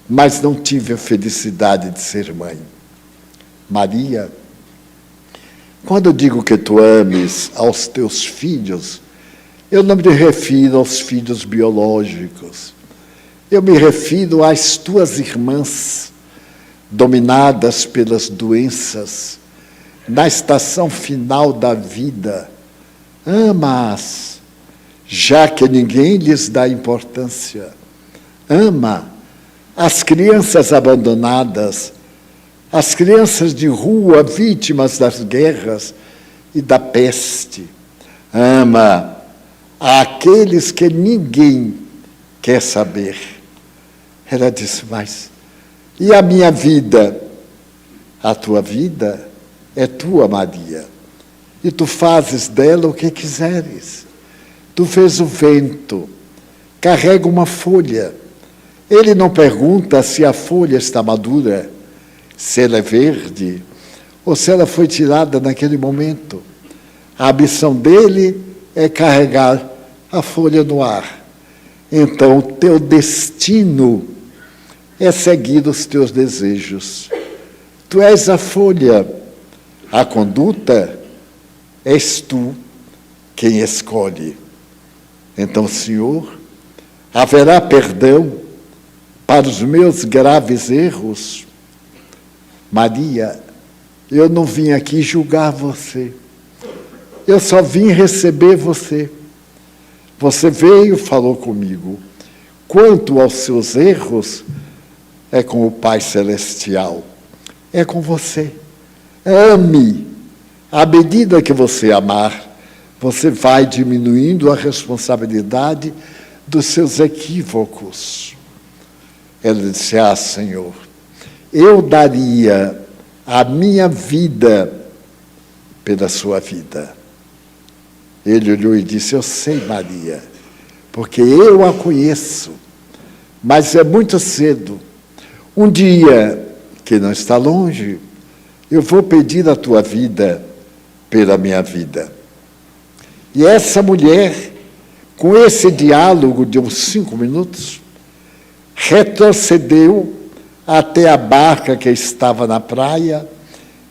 mas não tive a felicidade de ser mãe. Maria, quando eu digo que tu ames aos teus filhos, eu não me refiro aos filhos biológicos. Eu me refiro às tuas irmãs, dominadas pelas doenças, na estação final da vida. Ama-as, já que ninguém lhes dá importância. Ama as crianças abandonadas, as crianças de rua, vítimas das guerras e da peste. Ama aqueles que ninguém quer saber. Ela disse: mas e a minha vida? A tua vida é tua, Maria, e tu fazes dela o que quiseres. Tu fez o vento, carrega uma folha. Ele não pergunta se a folha está madura, se ela é verde, ou se ela foi tirada naquele momento. A missão dele é carregar a folha no ar. Então, o teu destino é seguir os teus desejos. Tu és a folha, a conduta és tu quem escolhe. Então, Senhor, haverá perdão para os meus graves erros? Maria, eu não vim aqui julgar você. Eu só vim receber você. Você veio, falou comigo. Quanto aos seus erros, é com o Pai Celestial. É com você. Ame. À medida que você amar, você vai diminuindo a responsabilidade dos seus equívocos. Ela disse: ah, Senhor, eu daria a minha vida pela sua vida. Ele olhou e disse: eu sei, Maria, porque eu a conheço, mas é muito cedo. Um dia, que não está longe, eu vou pedir a tua vida pela minha vida. E essa mulher, com esse diálogo de uns 5 minutos, retrocedeu até a barca que estava na praia,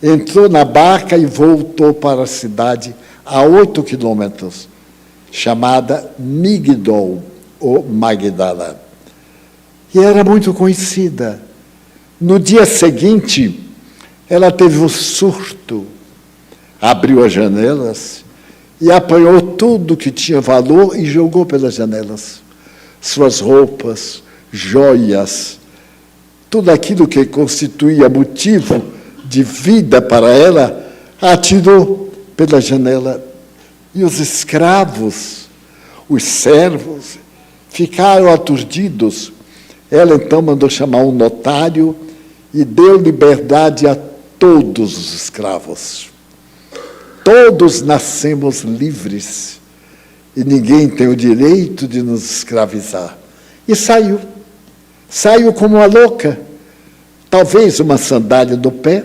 entrou na barca e voltou para a cidade a 8 quilômetros, chamada Migdol, ou Magdala. E era muito conhecida. No dia seguinte, ela teve um surto, abriu as janelas e apanhou tudo que tinha valor e jogou pelas janelas. Suas roupas, joias, tudo aquilo que constituía motivo de vida para ela, atirou pela janela. E os escravos, os servos, ficaram aturdidos. Ela então mandou chamar um notário e deu liberdade a todos os escravos. Todos nascemos livres e ninguém tem o direito de nos escravizar. E saiu. Saiu como uma louca. Talvez uma sandália no pé,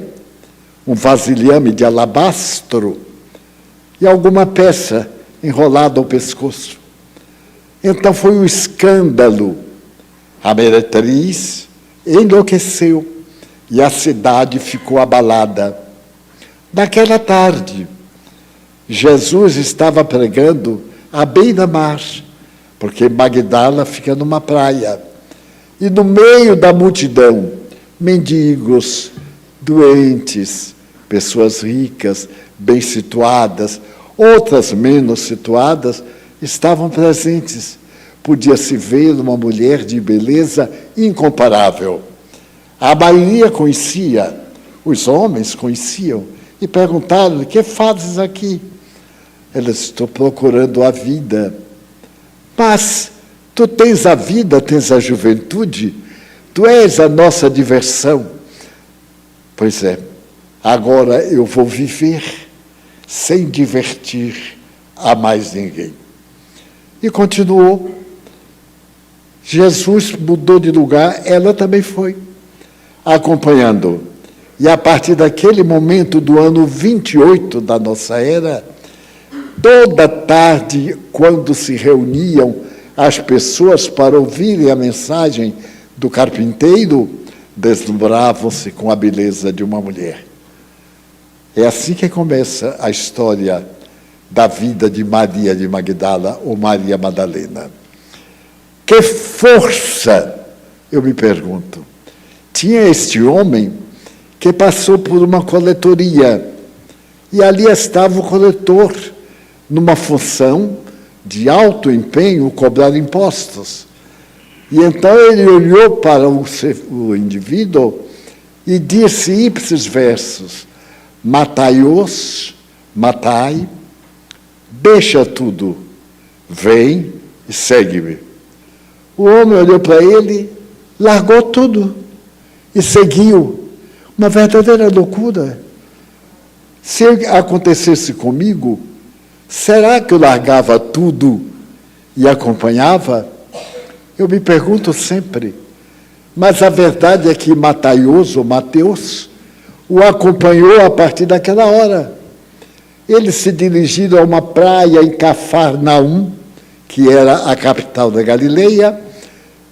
um vasilhame de alabastro e alguma peça enrolada ao pescoço. Então foi um escândalo. A meretriz enlouqueceu e a cidade ficou abalada. Naquela tarde, Jesus estava pregando à beira-mar, porque Magdala fica numa praia. E no meio da multidão, mendigos, doentes, pessoas ricas, bem situadas, outras menos situadas, estavam presentes. Podia-se ver uma mulher de beleza incomparável. A maioria conhecia, os homens conheciam, e perguntaram: o que fazes aqui? Ela disse: estou procurando a vida. Mas tu tens a vida, tens a juventude, tu és a nossa diversão. Pois é, agora eu vou viver sem divertir a mais ninguém. E continuou. Jesus mudou de lugar, ela também foi, acompanhando. E a partir daquele momento do ano 28 da nossa era, toda tarde, quando se reuniam as pessoas para ouvirem a mensagem do carpinteiro, deslumbravam-se com a beleza de uma mulher. É assim que começa a história da vida de Maria de Magdala, ou Maria Madalena. Que força, eu me pergunto, tinha este homem que passou por uma coletoria, e ali estava o coletor, numa função de alto empenho, cobrar impostos. E então ele olhou para o indivíduo e disse ipsis versos: matai-os, matai, deixa tudo, vem e segue-me. O homem olhou para ele, largou tudo e seguiu. Uma verdadeira loucura. Se acontecesse comigo, será que eu largava tudo e acompanhava? Eu me pergunto sempre. Mas a verdade é que Mataios, ou Mateus, o acompanhou a partir daquela hora. Eles se dirigiram a uma praia em Cafarnaum, que era a capital da Galileia,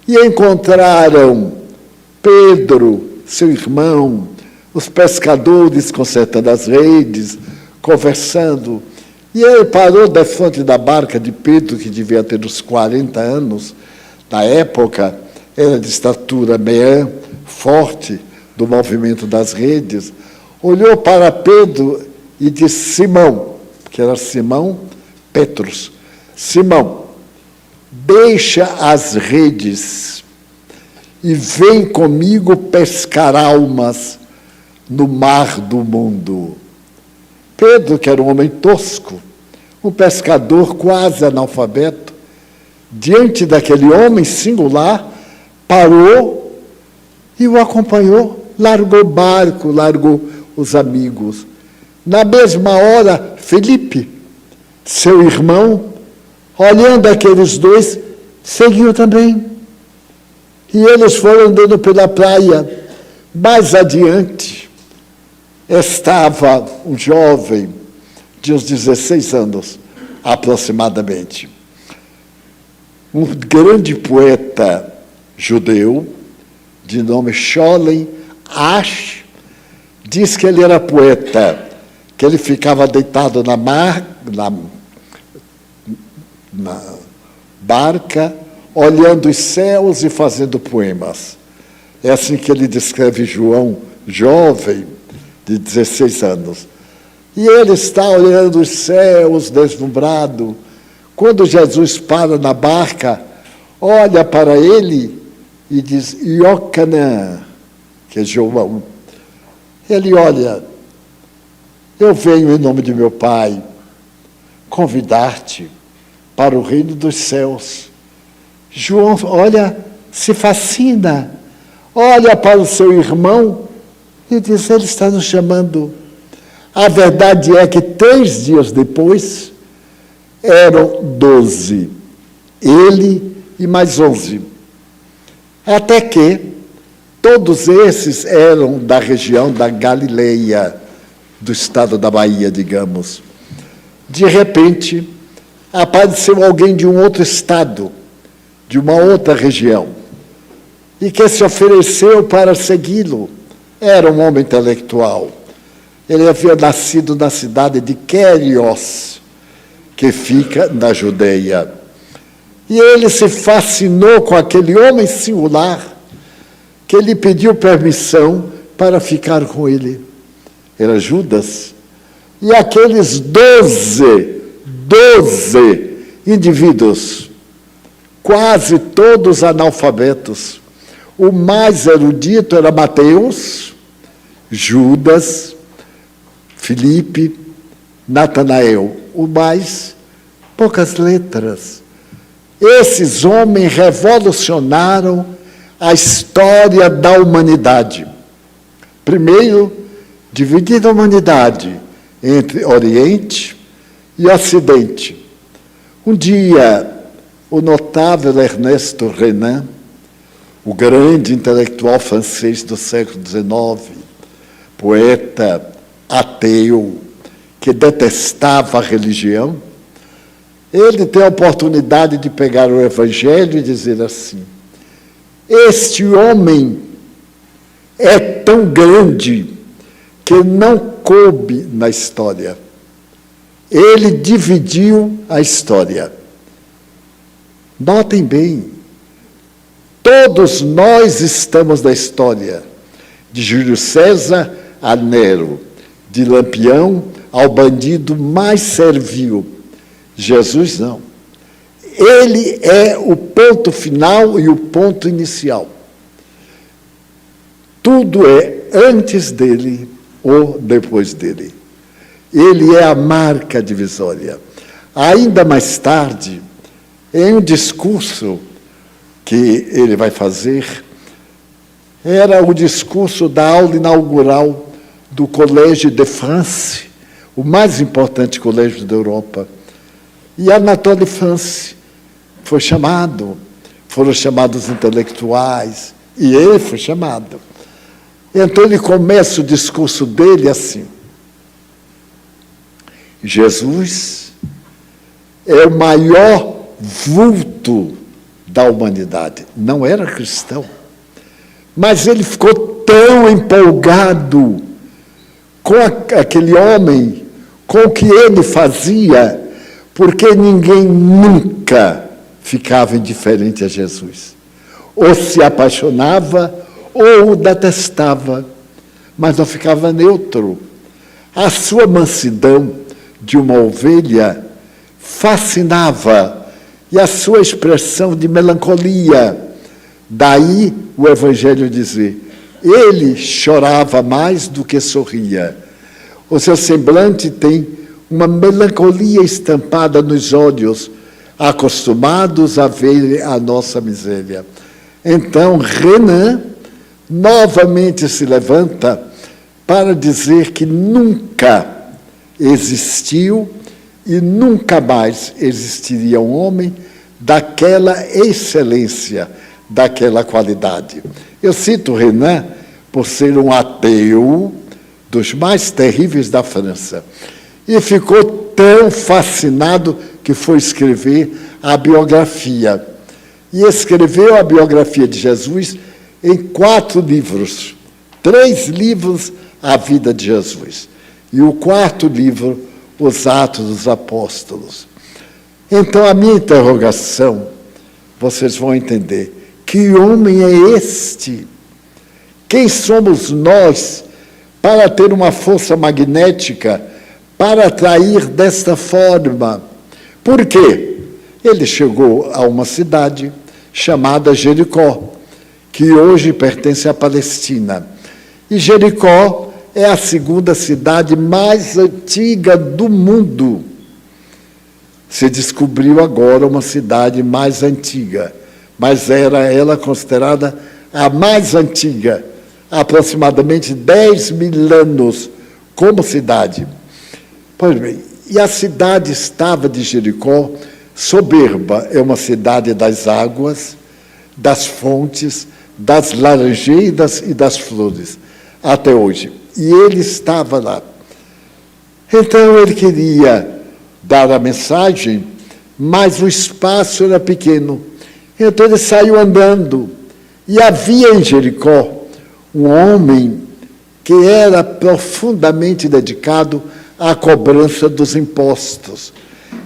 e encontraram Pedro, seu irmão, os pescadores consertando as redes, conversando. E ele parou da frente da barca de Pedro, que devia ter uns 40 anos. Na época, era de estatura meia, forte, do movimento das redes. Olhou para Pedro e disse: Simão, que era Simão Petrus, Simão, deixa as redes e vem comigo pescar almas no mar do mundo. Pedro, que era um homem tosco, um pescador quase analfabeto, diante daquele homem singular, parou e o acompanhou, largou o barco, largou os amigos. Na mesma hora, Felipe, seu irmão, olhando aqueles dois, seguiu também. E eles foram andando pela praia. Mais adiante, estava um jovem de uns 16 anos, aproximadamente. Um grande poeta judeu, de nome Sholem Asch, diz que ele era poeta, que ele ficava deitado na barca, olhando os céus e fazendo poemas. É assim que ele descreve João, jovem, de 16 anos. E ele está olhando os céus, deslumbrado. Quando Jesus para na barca, olha para ele e diz, Iocanã, que é João. Ele olha, eu venho em nome de meu Pai convidar-te para o reino dos céus. João, olha, se fascina, olha para o seu irmão e diz, ele está nos chamando. A verdade é que 3 dias depois, eram 12, ele e mais 11. Até que todos esses eram da região da Galileia, do estado da Bahia, digamos. De repente, apareceu alguém de um outro estado, de uma outra região, e que se ofereceu para segui-lo. Era um homem intelectual. Ele havia nascido na cidade de Querios, que fica na Judeia. E ele se fascinou com aquele homem singular, que lhe pediu permissão para ficar com ele. Era Judas. E aqueles 12 indivíduos, quase todos analfabetos. O mais erudito era Mateus, Judas, Filipe, Natanael. O mais, poucas letras. Esses homens revolucionaram a história da humanidade. Primeiro, dividindo a humanidade entre Oriente e Ocidente. Um dia, o notável Ernesto Renan, o grande intelectual francês do século XIX, poeta ateu, que detestava a religião, ele tem a oportunidade de pegar o Evangelho e dizer assim, este homem é tão grande que não coube na história. Ele dividiu a história. Notem bem, todos nós estamos na história, de Júlio César a Nero, de Lampião ao bandido mais servil. Jesus não. Ele é o ponto final e o ponto inicial. Tudo é antes dele ou depois dele. Ele é a marca divisória. Ainda mais tarde, em um discurso que ele vai fazer, era o discurso da aula inaugural do Collège de France, o mais importante colégio da Europa. E Anatole France foi chamado, foram chamados intelectuais, e ele foi chamado. Então ele começa o discurso dele assim, Jesus é o maior vulto da humanidade. Não era cristão, mas ele ficou tão empolgado com aquele homem, com o que ele fazia, porque ninguém nunca ficava indiferente a Jesus. Ou se apaixonava, ou o detestava, mas não ficava neutro. A sua mansidão de uma ovelha fascinava, e a sua expressão de melancolia. Daí o Evangelho dizer, ele chorava mais do que sorria. O seu semblante tem uma melancolia estampada nos olhos, acostumados a ver a nossa miséria. Então, Renan novamente se levanta para dizer que nunca existiu e nunca mais existiria um homem daquela excelência, daquela qualidade. Eu cito Renan por ser um ateu dos mais terríveis da França. E ficou tão fascinado que foi escrever a biografia. E escreveu a biografia de Jesus em 4 livros. 3 livros, a vida de Jesus. E o 4º livro, os Atos dos Apóstolos. Então, a minha interrogação, vocês vão entender, que homem é este? Quem somos nós para ter uma força magnética para atrair desta forma? Por quê? Ele chegou a uma cidade chamada Jericó, que hoje pertence à Palestina. E Jericó é a 2ª cidade mais antiga do mundo. Se descobriu agora uma cidade mais antiga, mas era ela considerada a mais antiga, aproximadamente 10 mil anos como cidade. Pois bem, e a cidade estava de Jericó soberba, é uma cidade das águas, das fontes, das laranjeiras e das flores, até hoje. E ele estava lá. Então ele queria dar a mensagem, mas o espaço era pequeno. Então ele saiu andando. E havia em Jericó um homem que era profundamente dedicado à cobrança dos impostos.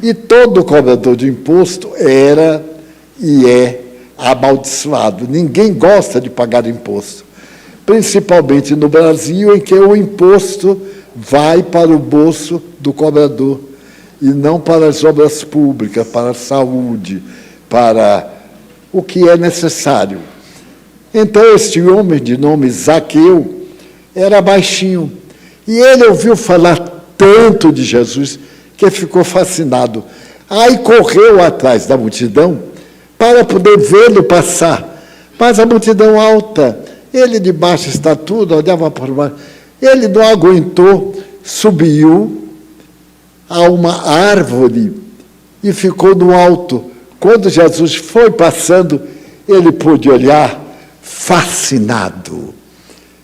E todo cobrador de imposto era e é amaldiçoado. Ninguém gosta de pagar imposto. Principalmente no Brasil, em que o imposto vai para o bolso do cobrador e não para as obras públicas, para a saúde, para o que é necessário. Então, este homem de nome Zaqueu era baixinho, e ele ouviu falar tanto de Jesus que ficou fascinado. Aí correu atrás da multidão para poder vê-lo passar, mas a multidão alta, ele de baixa estatura, olhava por baixo, ele não aguentou, subiu a uma árvore e ficou no alto. Quando Jesus foi passando, ele pôde olhar fascinado.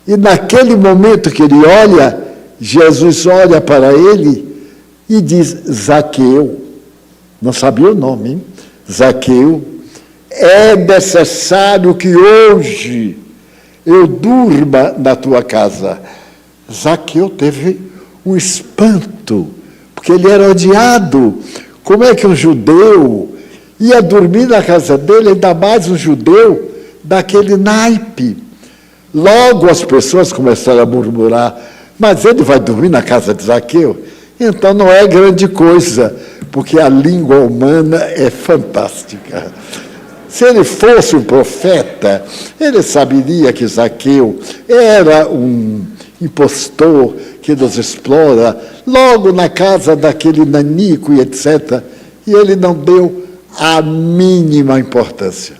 E naquele momento que ele olha, Jesus olha para ele e diz: Zaqueu, não sabia o nome, hein? Zaqueu, é necessário que hoje eu durma na tua casa. Zaqueu teve um espanto, porque ele era odiado. Como é que um judeu ia dormir na casa dele, ainda mais um judeu daquele naipe? Logo as pessoas começaram a murmurar: mas ele vai dormir na casa de Zaqueu? Então não é grande coisa, porque a língua humana é fantástica. Se ele fosse um profeta, ele saberia que Zaqueu era um impostor que nos explora, logo na casa daquele nanico e etc. E ele não deu a mínima importância.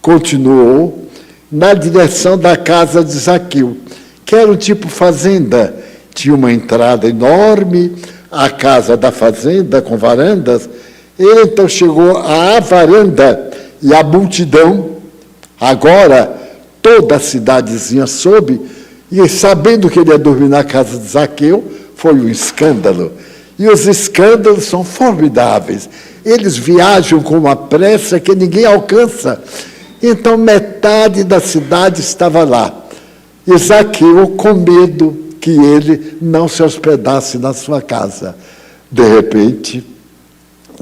Continuou na direção da casa de Zaqueu, que era um tipo fazenda. Tinha uma entrada enorme, a casa da fazenda com varandas. Ele então chegou à varanda e a multidão, agora toda a cidadezinha soube, e sabendo que ele ia dormir na casa de Zaqueu, foi um escândalo. E os escândalos são formidáveis. Eles viajam com uma pressa que ninguém alcança. Então metade da cidade estava lá. E Zaqueu com medo que ele não se hospedasse na sua casa. De repente,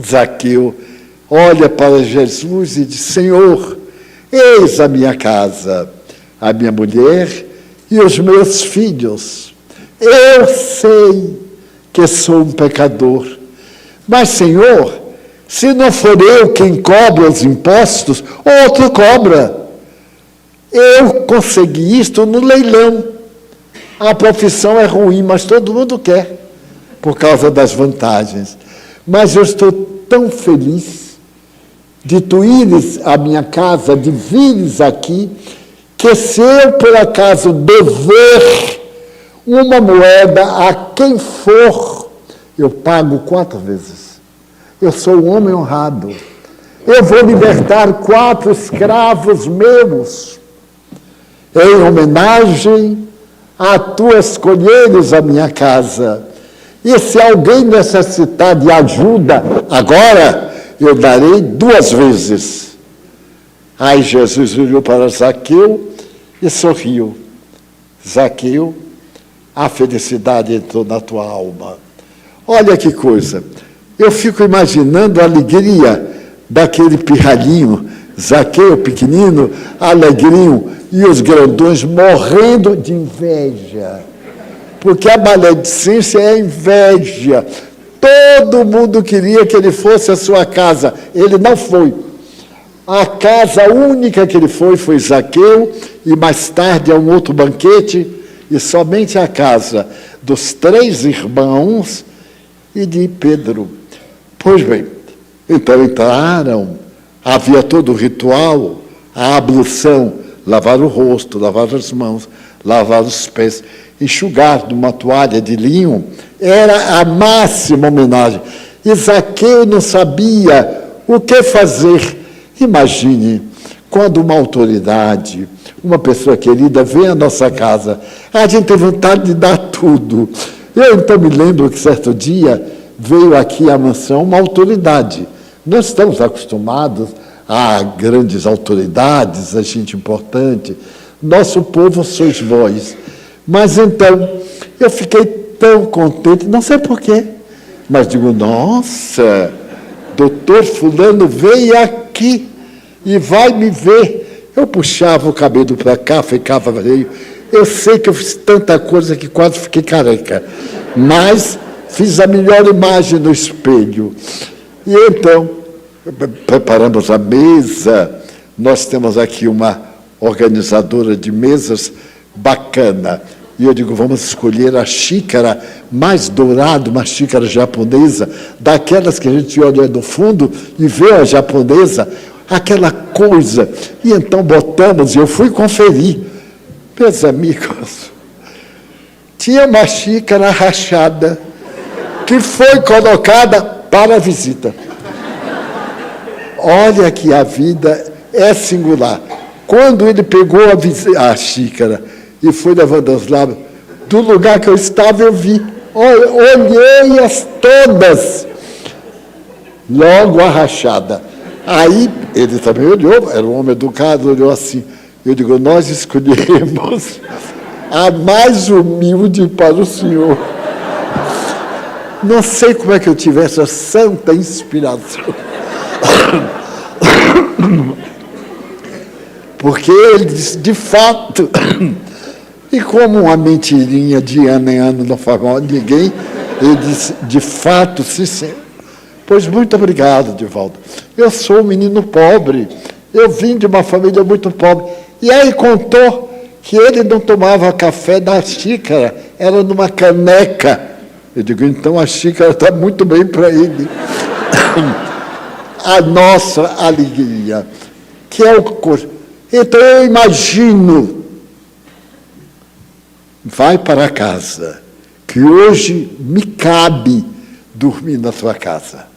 Zaqueu olha para Jesus e diz: Senhor, eis a minha casa, a minha mulher e os meus filhos. Eu sei que sou um pecador, mas, Senhor, se não for eu quem cobra os impostos, outro cobra. Eu consegui isto no leilão. A profissão é ruim, mas todo mundo quer, por causa das vantagens. Mas eu estou tão feliz de tu ires à minha casa, de vires aqui, que se eu, por acaso, dever uma moeda a quem for, eu pago 4 vezes. Eu sou um homem honrado. Eu vou libertar 4 escravos meus, em homenagem a tu escolheres a minha casa. E se alguém necessitar de ajuda, agora eu darei 2 vezes. Aí Jesus olhou para Zaqueu e sorriu. Zaqueu, a felicidade entrou na tua alma. Olha que coisa. Eu fico imaginando a alegria daquele pirralhinho, Zaqueu pequenino, alegrinho, e os grandões morrendo de inveja. Porque a maledicência é a inveja. Todo mundo queria que ele fosse à sua casa. Ele não foi. A casa única que ele foi Zaqueu, e mais tarde a um outro banquete, e somente a casa dos 3 irmãos e de Pedro. Pois bem, então entraram, havia todo o ritual, a ablução, lavar o rosto, lavar as mãos, lavar os pés, enxugar numa toalha de linho, era a máxima homenagem. E Zaqueu não sabia o que fazer. Imagine, quando uma autoridade, uma pessoa querida vem à nossa casa, a gente tem vontade de dar tudo. Eu então me lembro que certo dia veio aqui à mansão uma autoridade. Nós estamos acostumados a grandes autoridades, a gente importante. Nosso povo sois vós. Mas então, eu fiquei tão contente, não sei porquê, mas digo, nossa, doutor fulano veio aqui e vai me ver. Eu puxava o cabelo para cá, ficava veio. Eu sei que eu fiz tanta coisa que quase fiquei careca, mas fiz a melhor imagem no espelho. E então, preparamos a mesa. Nós temos aqui uma organizadora de mesas bacana. E eu digo, vamos escolher a xícara mais dourada, uma xícara japonesa, daquelas que a gente olha no fundo e vê a japonesa, aquela coisa. E então botamos, e eu fui conferir. Meus amigos, tinha uma xícara rachada que foi colocada para a visita. Olha que a vida é singular. Quando ele pegou a xícara e foi levando as lábias, do lugar que eu estava eu vi, olhei-as todas, logo a rachada. Aí ele também olhou, era um homem educado, olhou assim. Eu digo, nós escolhemos a mais humilde para o senhor. Não sei como é que eu tive essa santa inspiração. Porque ele disse, de fato, e como uma mentirinha de ano em ano não faz mal a ninguém, ele disse, de fato, sim, sim. Pois muito obrigado, Divaldo. Eu sou um menino pobre, eu vim de uma família muito pobre. E aí contou que ele não tomava café da xícara, era numa caneca. Eu digo, então a xícara está muito bem para ele. A nossa alegria, que é o corpo. Então eu imagino, vai para casa, que hoje me cabe dormir na tua casa.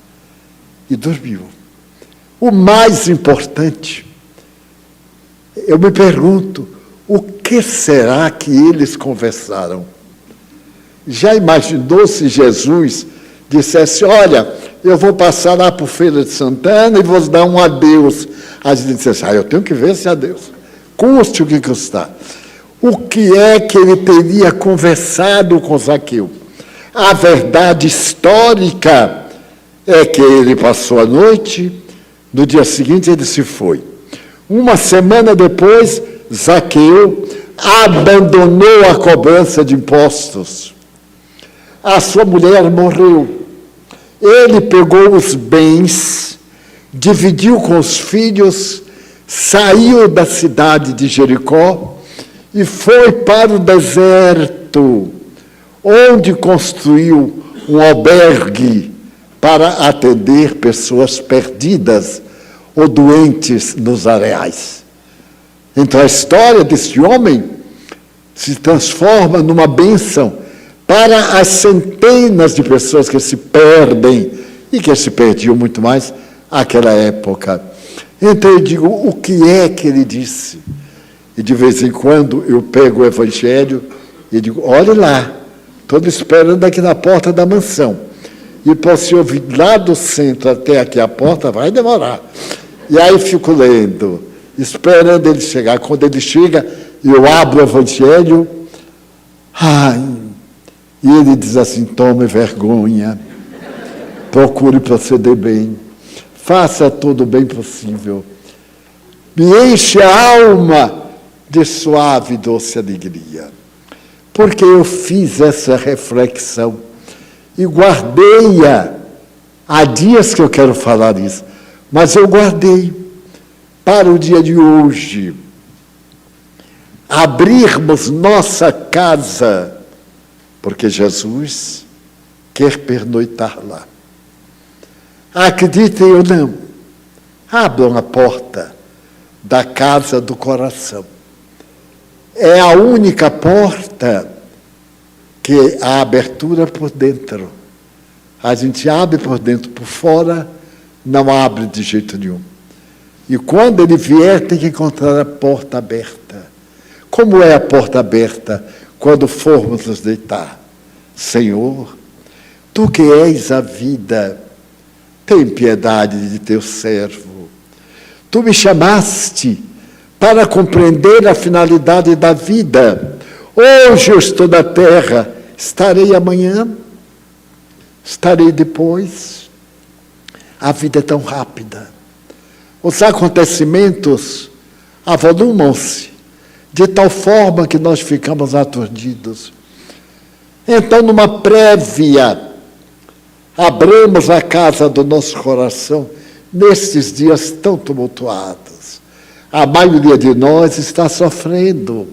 E dormiu. O mais importante, eu me pergunto, o que será que eles conversaram? Já imaginou se Jesus dissesse, olha, eu vou passar lá por Feira de Santana e vou dar um adeus. A gente disse, eu tenho que ver esse adeus. Custe o que custar. O que é que ele teria conversado com Zaqueu? A verdade histórica é que ele passou a noite, no dia seguinte ele se foi. Uma semana depois, Zaqueu abandonou a cobrança de impostos. A sua mulher morreu. Ele pegou os bens, dividiu com os filhos, saiu da cidade de Jericó e foi para o deserto, onde construiu um albergue para atender pessoas perdidas ou doentes nos areais. Então a história desse homem se transforma numa bênção para as centenas de pessoas que se perdem e que se perdiam muito mais naquela época. Então eu digo, o que é que ele disse? E de vez em quando eu pego o Evangelho e digo, olha lá, estou esperando aqui na porta da mansão. E para se ouvir lá do centro até aqui a porta, vai demorar. E aí fico lendo, esperando ele chegar. Quando ele chega, eu abro o Evangelho, e ele diz assim, tome vergonha, procure proceder bem, faça todo o bem possível, me enche a alma de suave e doce alegria. Porque eu fiz essa reflexão e guardei-a. Há dias que eu quero falar isso, mas eu guardei para o dia de hoje. Abrirmos nossa casa, porque Jesus quer pernoitar lá. Acreditem ou não, abram a porta da casa do coração. É a única porta que há abertura por dentro. A gente abre por dentro, por fora não abre de jeito nenhum. E quando ele vier, tem que encontrar a porta aberta. Como é a porta aberta quando formos nos deitar? Senhor, tu que és a vida, tem piedade de teu servo. Tu me chamaste para compreender a finalidade da vida. Hoje eu estou na terra, estarei amanhã, estarei depois. A vida é tão rápida. Os acontecimentos avolumam-se de tal forma que nós ficamos aturdidos. Então, numa prévia, abramos a casa do nosso coração nestes dias tão tumultuados. A maioria de nós está sofrendo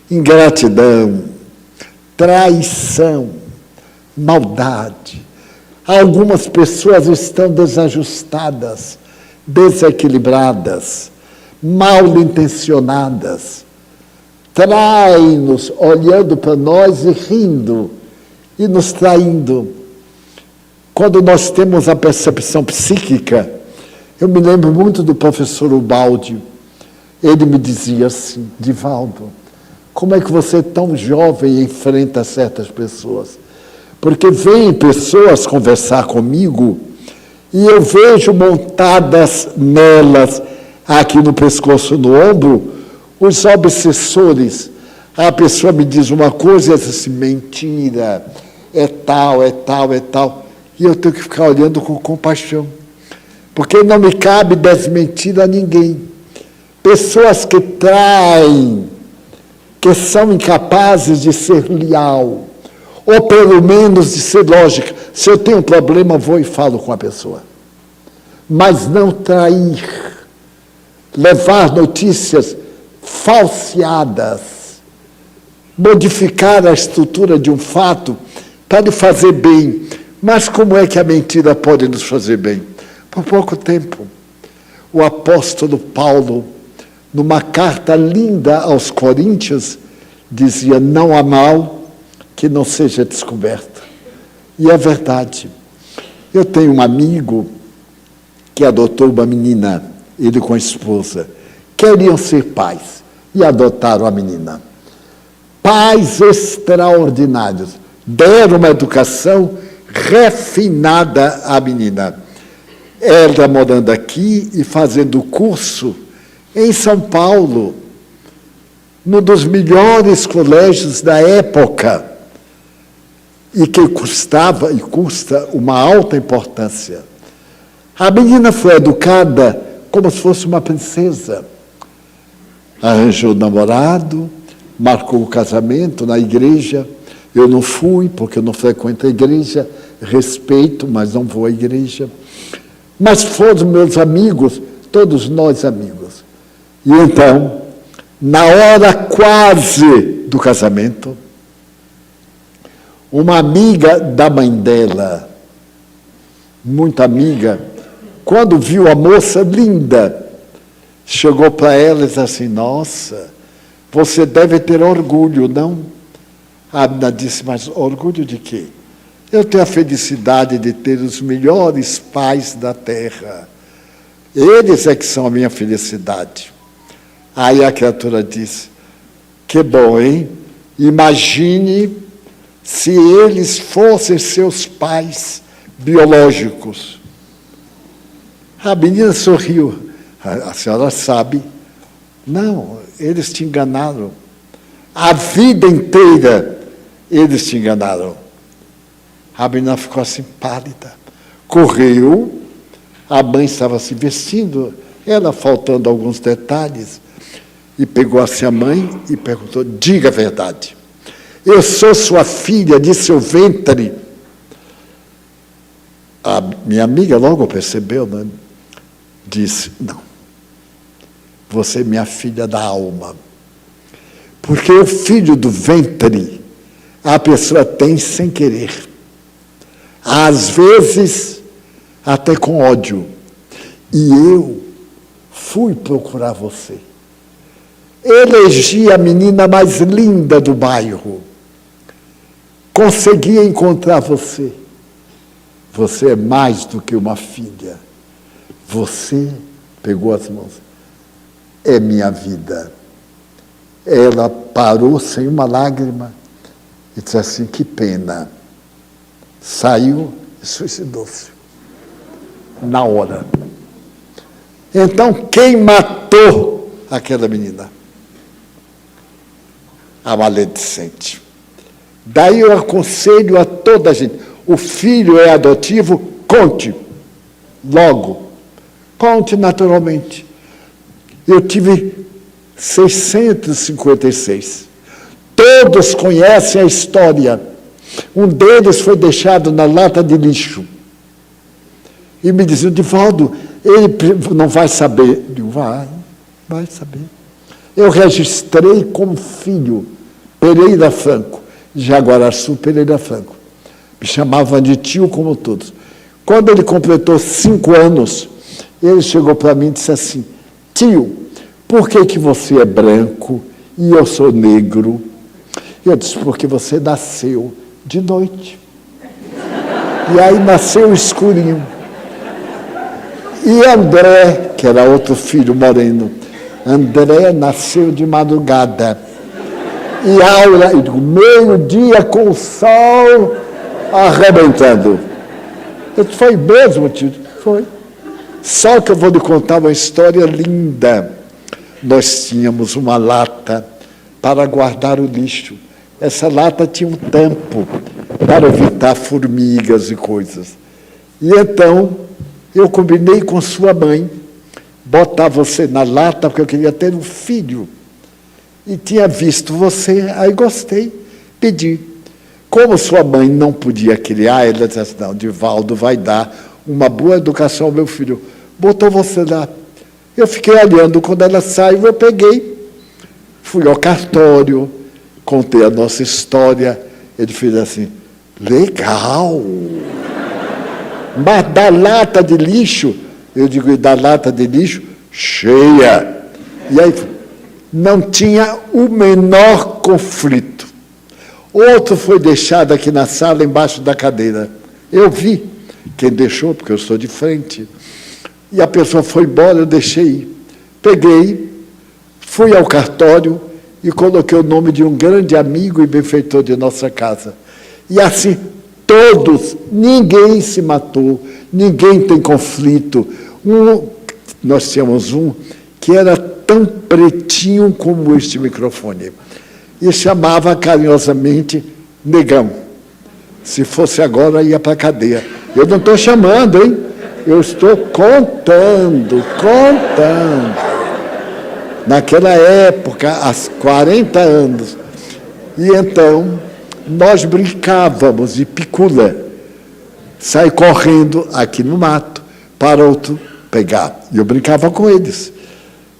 ingratidão, traição, maldade. Algumas pessoas estão desajustadas, desequilibradas, mal intencionadas. Traem-nos olhando para nós e rindo, e nos traindo. Quando nós temos a percepção psíquica, eu me lembro muito do professor Ubaldi. Ele me dizia assim, Divaldo, como é que você tão jovem enfrenta certas pessoas? Porque vêm pessoas conversar comigo e eu vejo montadas nelas, aqui no pescoço, no ombro, os obsessores. A pessoa me diz uma coisa e diz assim, mentira, é tal, é tal, é tal. E eu tenho que ficar olhando com compaixão, porque não me cabe desmentir a ninguém. Pessoas que traem, que são incapazes de ser leal, ou pelo menos de ser lógica. Se eu tenho um problema, vou e falo com a pessoa. Mas não trair, levar notícias falseadas, modificar a estrutura de um fato para lhe fazer bem. Mas como é que a mentira pode nos fazer bem? Por pouco tempo. O apóstolo Paulo, numa carta linda aos Coríntios, dizia, não há mal que não seja descoberto. E é verdade. Eu tenho um amigo que adotou uma menina, ele com a esposa, queriam ser pais e adotaram a menina. Pais extraordinários, deram uma educação refinada à menina. Ela morando aqui e fazendo curso em São Paulo, num dos melhores colégios da época, e que custava e custa uma alta importância. A menina foi educada como se fosse uma princesa. Arranjou namorado, marcou o casamento na igreja. Eu não fui, porque eu não frequento a igreja, respeito, mas não vou à igreja. Mas foram meus amigos, todos nós amigos. E então, na hora quase do casamento, uma amiga da mãe dela, muito amiga, quando viu a moça linda, chegou para ela e disse assim, nossa, você deve ter orgulho, não? A menina disse, mas orgulho de quê? Eu tenho a felicidade de ter os melhores pais da terra. Eles é que são a minha felicidade. Aí a criatura disse, que bom, hein? Imagine se eles fossem seus pais biológicos. A menina sorriu. A senhora sabe. Não, eles te enganaram. A vida inteira eles te enganaram. A menina ficou assim pálida. Correu, a mãe estava se vestindo, ela faltando alguns detalhes, e pegou assim a mãe e perguntou, diga a verdade. Eu sou sua filha de seu ventre. A minha amiga logo percebeu, né? Disse, não, você é minha filha da alma. Porque o filho do ventre, a pessoa tem sem querer. Às vezes, até com ódio. E eu fui procurar você. Elegi a menina mais linda do bairro. Consegui encontrar você. Você é mais do que uma filha. Você pegou as mãos. É minha vida. Ela parou sem uma lágrima e disse assim, que pena. Saiu e suicidou-se. Na hora. Então, quem matou aquela menina? A maledicente. Daí eu aconselho a toda a gente, o filho é adotivo, conte. Logo. Conte naturalmente. Eu tive 656. Todos conhecem a história. Um deles foi deixado na lata de lixo. E me diziam, Divaldo, ele não vai saber. Eu digo, vai saber. Eu registrei como filho Pereira Franco, Jaguaraçu Pereira Franco. Me chamavam de tio como todos. Quando ele completou 5 anos, ele chegou para mim e disse assim, tio, por que você é branco e eu sou negro? Eu disse, porque você nasceu de noite. E aí nasceu escurinho. E André, que era outro filho moreno, André nasceu de madrugada. E Aura, eu digo, meio-dia com o sol arrebentando. Eu disse, foi mesmo, tio? Foi. Só que eu vou lhe contar uma história linda. Nós tínhamos uma lata para guardar o lixo. Essa lata tinha um tampo para evitar formigas e coisas. E então, eu combinei com sua mãe, botar você na lata, porque eu queria ter um filho. E tinha visto você, aí gostei, pedi. Como sua mãe não podia criar, ela disse assim, não, Divaldo vai dar uma boa educação ao meu filho. Botou você lá. Eu fiquei olhando, quando ela saiu, eu peguei, fui ao cartório, contei a nossa história, ele fez assim, legal, mas da lata de lixo, eu digo, e da lata de lixo, cheia. E aí, não tinha o menor conflito. Outro foi deixado aqui na sala, embaixo da cadeira. Eu vi quem deixou, porque eu estou de frente. E a pessoa foi embora, eu deixei ir. Peguei, fui ao cartório e coloquei o nome de um grande amigo e benfeitor de nossa casa. E assim, todos, ninguém se matou, ninguém tem conflito. Nós tínhamos um que era tão pretinho como este microfone. E chamava carinhosamente Negão. Se fosse agora, ia para a cadeia. Eu não estou chamando, hein? Eu estou contando. Naquela época, há 40 anos. E então, nós brincávamos de picula. Sair correndo aqui no mato para outro pegar. E eu brincava com eles.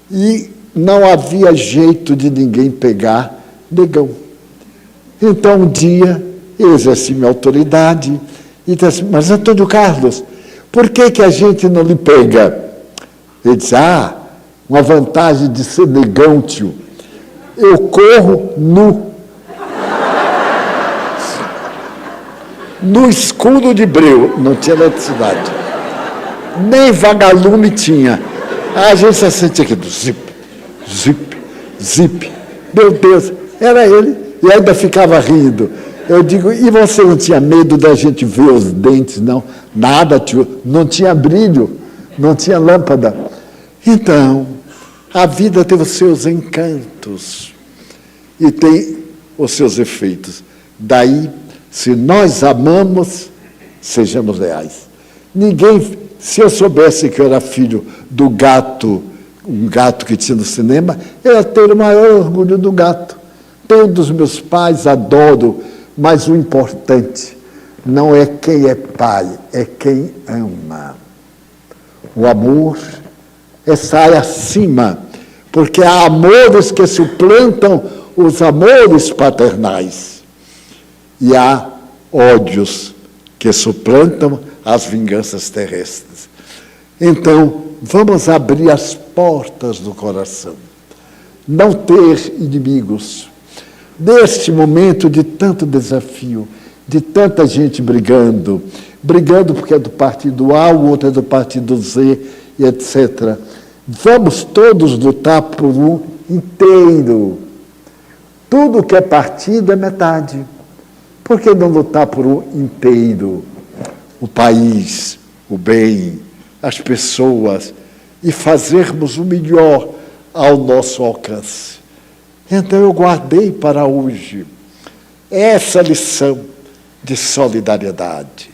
E não havia jeito de ninguém pegar Negão. Então, um dia, eu exerci minha autoridade e disse assim, mas Antônio Carlos, por que a gente não lhe pega? Ele disse, uma vantagem de ser negão, tio. Eu corro nu. No escuro de breu, não tinha eletricidade. Nem vagalume tinha. A gente só sentia aqui do zip, zip, zip. Meu Deus, era ele. E ainda ficava rindo. Eu digo, e você não tinha medo da gente ver os dentes, não? Nada, tio. Não tinha brilho, não tinha lâmpada. Então, a vida tem os seus encantos e tem os seus efeitos. Daí, se nós amamos, sejamos leais. Ninguém, se eu soubesse que eu era filho do gato, um gato que tinha no cinema, eu ia ter o maior orgulho do gato. Tenho dos meus pais, adoro, mas o importante não é quem é pai, é quem ama. O amor sai acima, porque há amores que suplantam os amores paternais. E há ódios que suplantam as vinganças terrestres. Então, vamos abrir as portas do coração. Não ter inimigos. Neste momento de tanto desafio, de tanta gente brigando porque é do partido A, o outro é do partido Z, e etc. Vamos todos lutar por um inteiro. Tudo que é partido é metade. Por que não lutar por um inteiro? O país, o bem, as pessoas, e fazermos o melhor ao nosso alcance. Então eu guardei para hoje essa lição de solidariedade.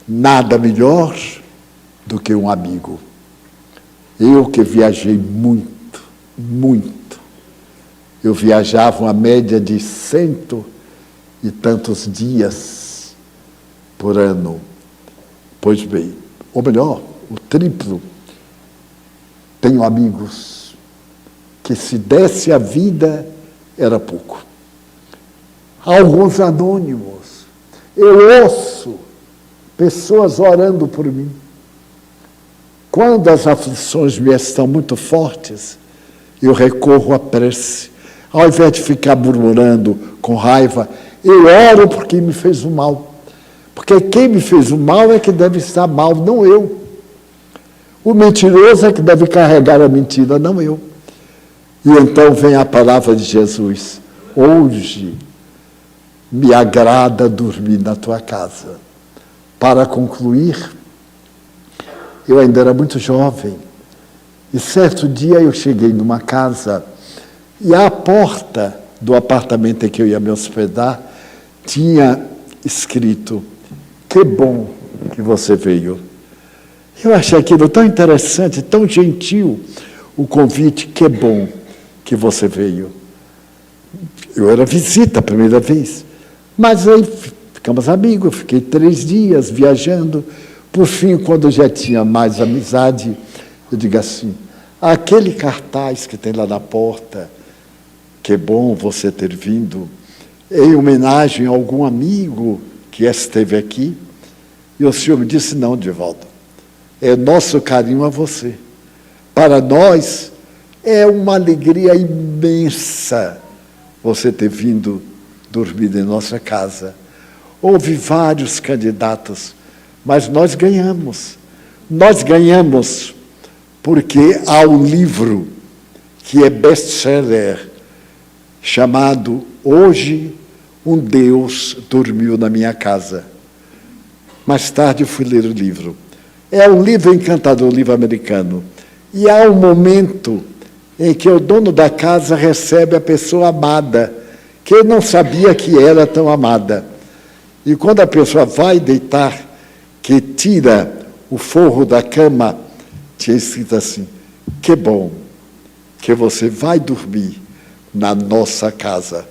Nada melhor do que um amigo. Eu que viajei muito, muito. Eu viajava uma média de 100 e tantos dias por ano. Pois bem, ou melhor, o triplo. Tenho amigos que se desse a vida era pouco. Alguns anônimos. Eu ouço pessoas orando por mim. Quando as aflições me estão muito fortes, eu recorro à prece. Ao invés de ficar murmurando com raiva, eu oro por quem me fez o mal. Porque quem me fez o mal é que deve estar mal, não eu. O mentiroso é que deve carregar a mentira, não eu. E então vem a palavra de Jesus. Hoje me agrada dormir na tua casa. Para concluir, eu ainda era muito jovem. E certo dia eu cheguei numa casa e à porta do apartamento em que eu ia me hospedar tinha escrito: que bom que você veio. Eu achei aquilo tão interessante, tão gentil, o convite, que bom que você veio. Eu era visita a primeira vez, mas aí ficamos amigos, eu fiquei 3 dias viajando. Por fim, quando já tinha mais amizade, eu digo assim: aquele cartaz que tem lá na porta, que bom você ter vindo, em homenagem a algum amigo que esteve aqui. E o senhor me disse: não, Divaldo, é nosso carinho a você. Para nós é uma alegria imensa você ter vindo dormir em nossa casa. Houve vários candidatos, mas nós ganhamos. Nós ganhamos porque há um livro que é best-seller, chamado Hoje um Deus Dormiu na Minha Casa. Mais tarde eu fui ler o livro. É um livro encantador, um livro americano. E há um momento em que o dono da casa recebe a pessoa amada, que ele não sabia que era tão amada. E quando a pessoa vai deitar, que tira o forro da cama, tinha escrito assim: que bom que você vai dormir na nossa casa.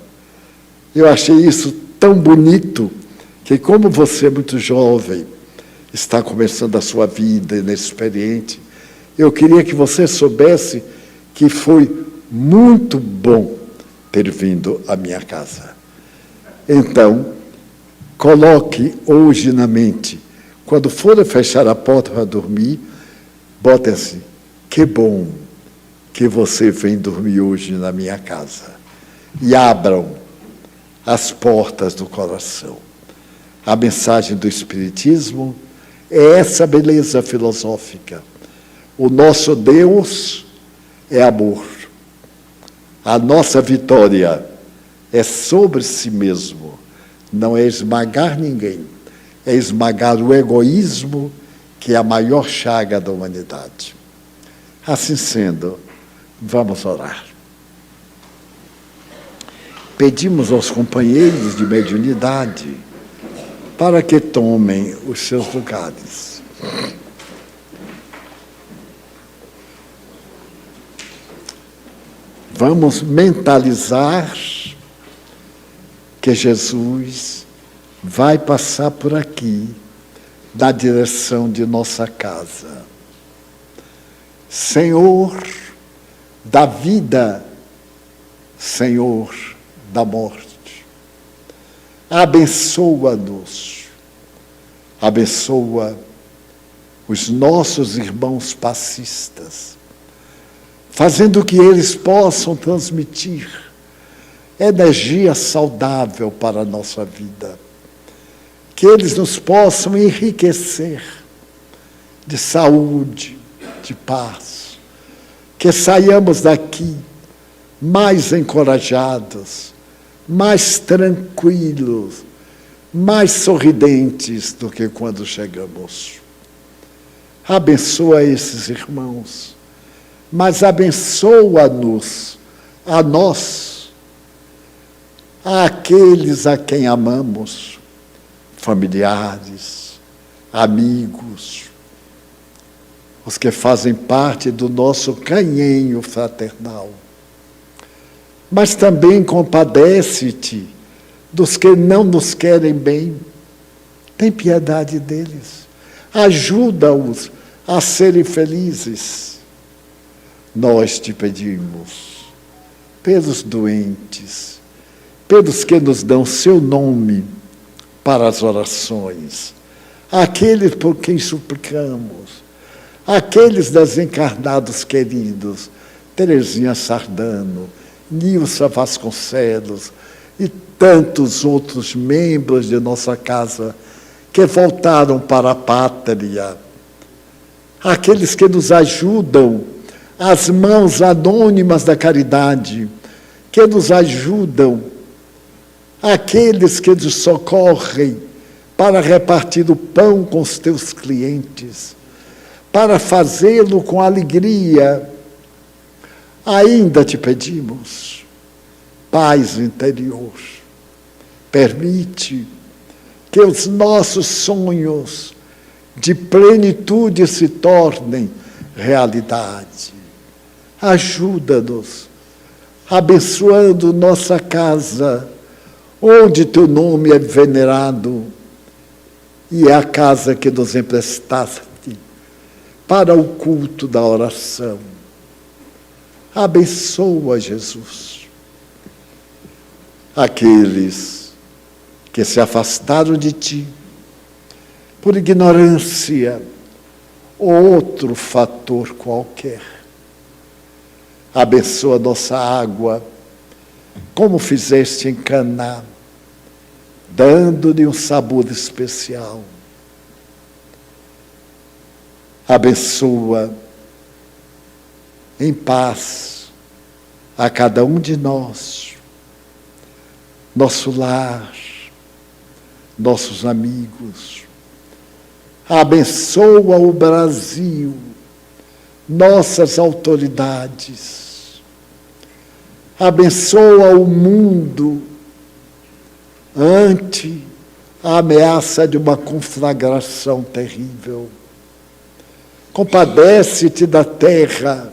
Eu achei isso tão bonito, que como você é muito jovem, está começando a sua vida inexperiente, eu queria que você soubesse que foi muito bom ter vindo à minha casa. Então, coloque hoje na mente, quando for fechar a porta para dormir, bote assim: que bom que você vem dormir hoje na minha casa. E abram as portas do coração. A mensagem do Espiritismo é essa beleza filosófica. O nosso Deus é amor. A nossa vitória é sobre si mesmo. Não é esmagar ninguém, é esmagar o egoísmo, que é a maior chaga da humanidade. Assim sendo, vamos orar. Pedimos aos companheiros de mediunidade para que tomem os seus lugares. Vamos mentalizar que Jesus vai passar por aqui, na direção de nossa casa. Senhor da vida, Senhor da morte, abençoa-nos, abençoa os nossos irmãos passistas, fazendo que eles possam transmitir energia saudável para a nossa vida, que eles nos possam enriquecer de saúde, de paz, que saiamos daqui mais encorajados, mais tranquilos, mais sorridentes do que quando chegamos. Abençoa esses irmãos, mas abençoa-nos, a nós, àqueles a quem amamos, familiares, amigos, os que fazem parte do nosso canhenho fraternal. Mas também compadece-te dos que não nos querem bem. Tem piedade deles. Ajuda-os a serem felizes. Nós te pedimos, pelos doentes, pelos que nos dão seu nome para as orações, aqueles por quem suplicamos, aqueles desencarnados queridos, Terezinha Sardano, Nilsa Vasconcelos e tantos outros membros de nossa casa que voltaram para a pátria, aqueles que nos ajudam, as mãos anônimas da caridade, que nos ajudam, aqueles que nos socorrem para repartir o pão com os teus clientes, para fazê-lo com alegria. Ainda te pedimos paz interior. Permite que os nossos sonhos de plenitude se tornem realidade. Ajuda-nos, abençoando nossa casa, onde teu nome é venerado, e é a casa que nos emprestaste para o culto da oração. Abençoa, Jesus, aqueles que se afastaram de ti por ignorância ou outro fator qualquer. Abençoa nossa água, como fizeste em Caná, dando-lhe um sabor especial. Abençoa em paz a cada um de nós, nosso lar, nossos amigos. Abençoa o Brasil, nossas autoridades. Abençoa o mundo ante a ameaça de uma conflagração terrível. Compadece-te da terra,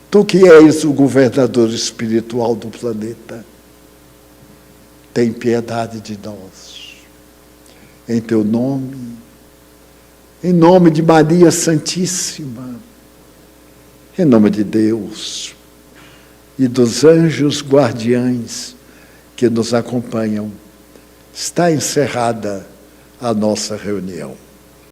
tu que és o governador espiritual do planeta. Tem piedade de nós. Em teu nome, em nome de Maria Santíssima, em nome de Deus e dos anjos guardiães que nos acompanham, está encerrada a nossa reunião.